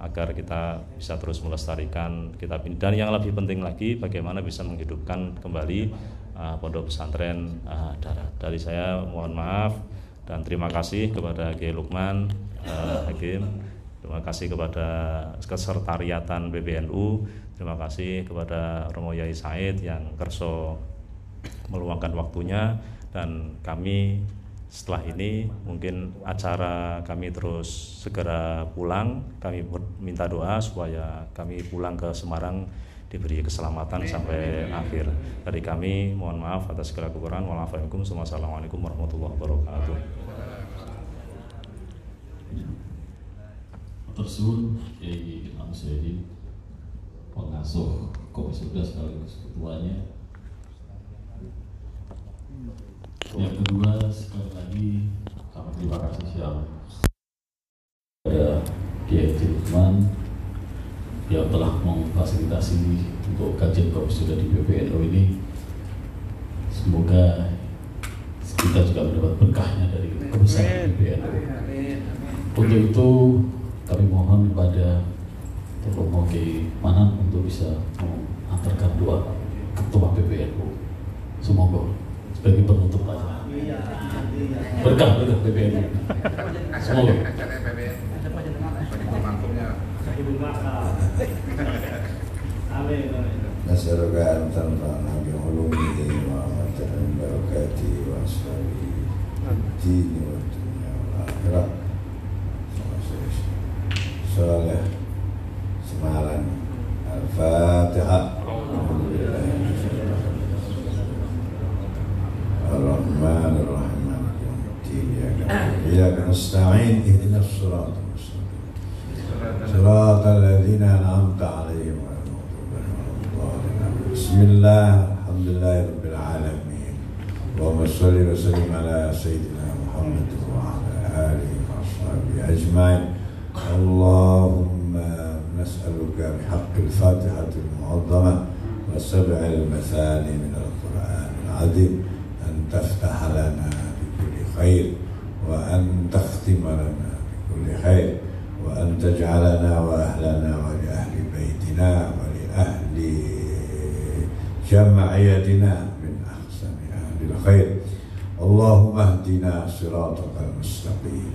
agar kita bisa terus melestarikan kitab ini, dan yang lebih penting lagi bagaimana bisa menghidupkan kembali pondok pesantren Darat. Dari saya mohon maaf dan terima kasih kepada Kiai Lukman Hakim, terima kasih kepada Kesekretariatan PBNU, terima kasih kepada Romo Yai Said yang kerso meluangkan waktunya, dan kami setelah ini mungkin acara kami terus segera pulang. Kami minta doa supaya kami pulang ke Semarang diberi keselamatan sampai akhir. Dari kami mohon maaf atas segala kekurangan. Wassalamualaikum warahmatullahi wabarakatuh. Tersuhun Kiai Imam Syedi, pengasuh Komisi 11 sekaligus ketuanya. Yang kedua, sekali lagi kami terima kasih kepada Kiai Lukman yang telah memfasilitasi untuk kajian Komisi sudah di PBNU ini. Semoga kita juga mendapat berkahnya dari kebesaran PBNU. Untuk itu kami mohon kepada Romo Kiai Manan untuk bisa mengantarkan doa Ketua PBNU. Semoga sebagai penutup aja. Berkah PBNU. Semoga. Nas'aluka an tanfa'na bi 'ulumihi wa mata'an barakatihi wa ashabihi ad-dini wa dunya wal akhirah. Saleh Semarang. Al-Fatihah. الرحمن الرحيم مالك يوم الدين إياك نستعين اهدنا الصراط المستقيم صراط الذين أنعمت عليهم غير المغضوب عليهم ولا الضالين. بسم الله الحمد لله رب العالمين. اللهم صل وسلم على سيدنا محمد وعلى آله وصحبه أجمعين. اللهم نسألك بحق الفاتحة المعظمة وسبع المثاني من القرآن العظيم تفتح لنا بكل خير وأن تختم لنا بكل خير وأن تجعلنا وأهلنا ولأهل بيتنا ولأهل جمعيتنا من أحسن أهل الخير. اللهم اهدنا صراطك المستقيم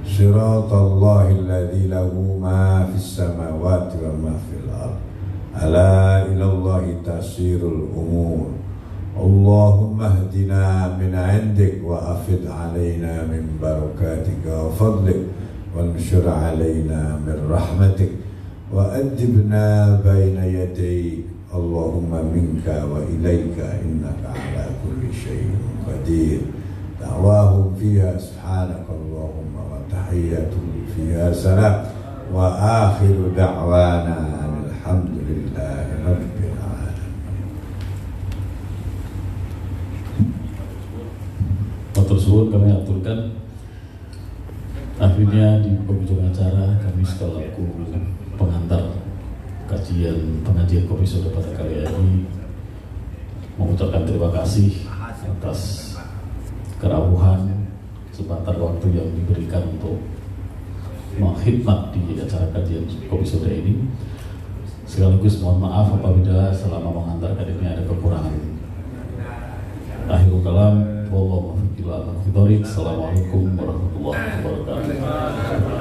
صراط الله الذي له ما في السماوات وما في الأرض ألا إلى الله تسير الأمور. اللهم اهدنا من عندك وأفض علينا من بركاتك وفضلك وانشر علينا من رحمتك وأدبنا بين يديك. اللهم منك وإليك إنك على كل شيء قدير. دعواهم فيها سبحانك اللهم وتحياتهم فيها سلام وآخر دعوانا أن الحمد لله رب العالمين. Tersebut kami aturkan. Akhirnya di penghujung acara kami selaku pengantar pengajian Komisi pada kali ini mengucapkan terima kasih atas kerawuhan kesempatan waktu yang diberikan untuk mengkhidmat di acara kajian Kopi Soda ini. Sekaligus mohon maaf apabila selama mengantarkan ini ada kekurangan. Akhirul kalam, wallahu a'lam bishawab. Assalamualaikum warahmatullahi wabarakatuh.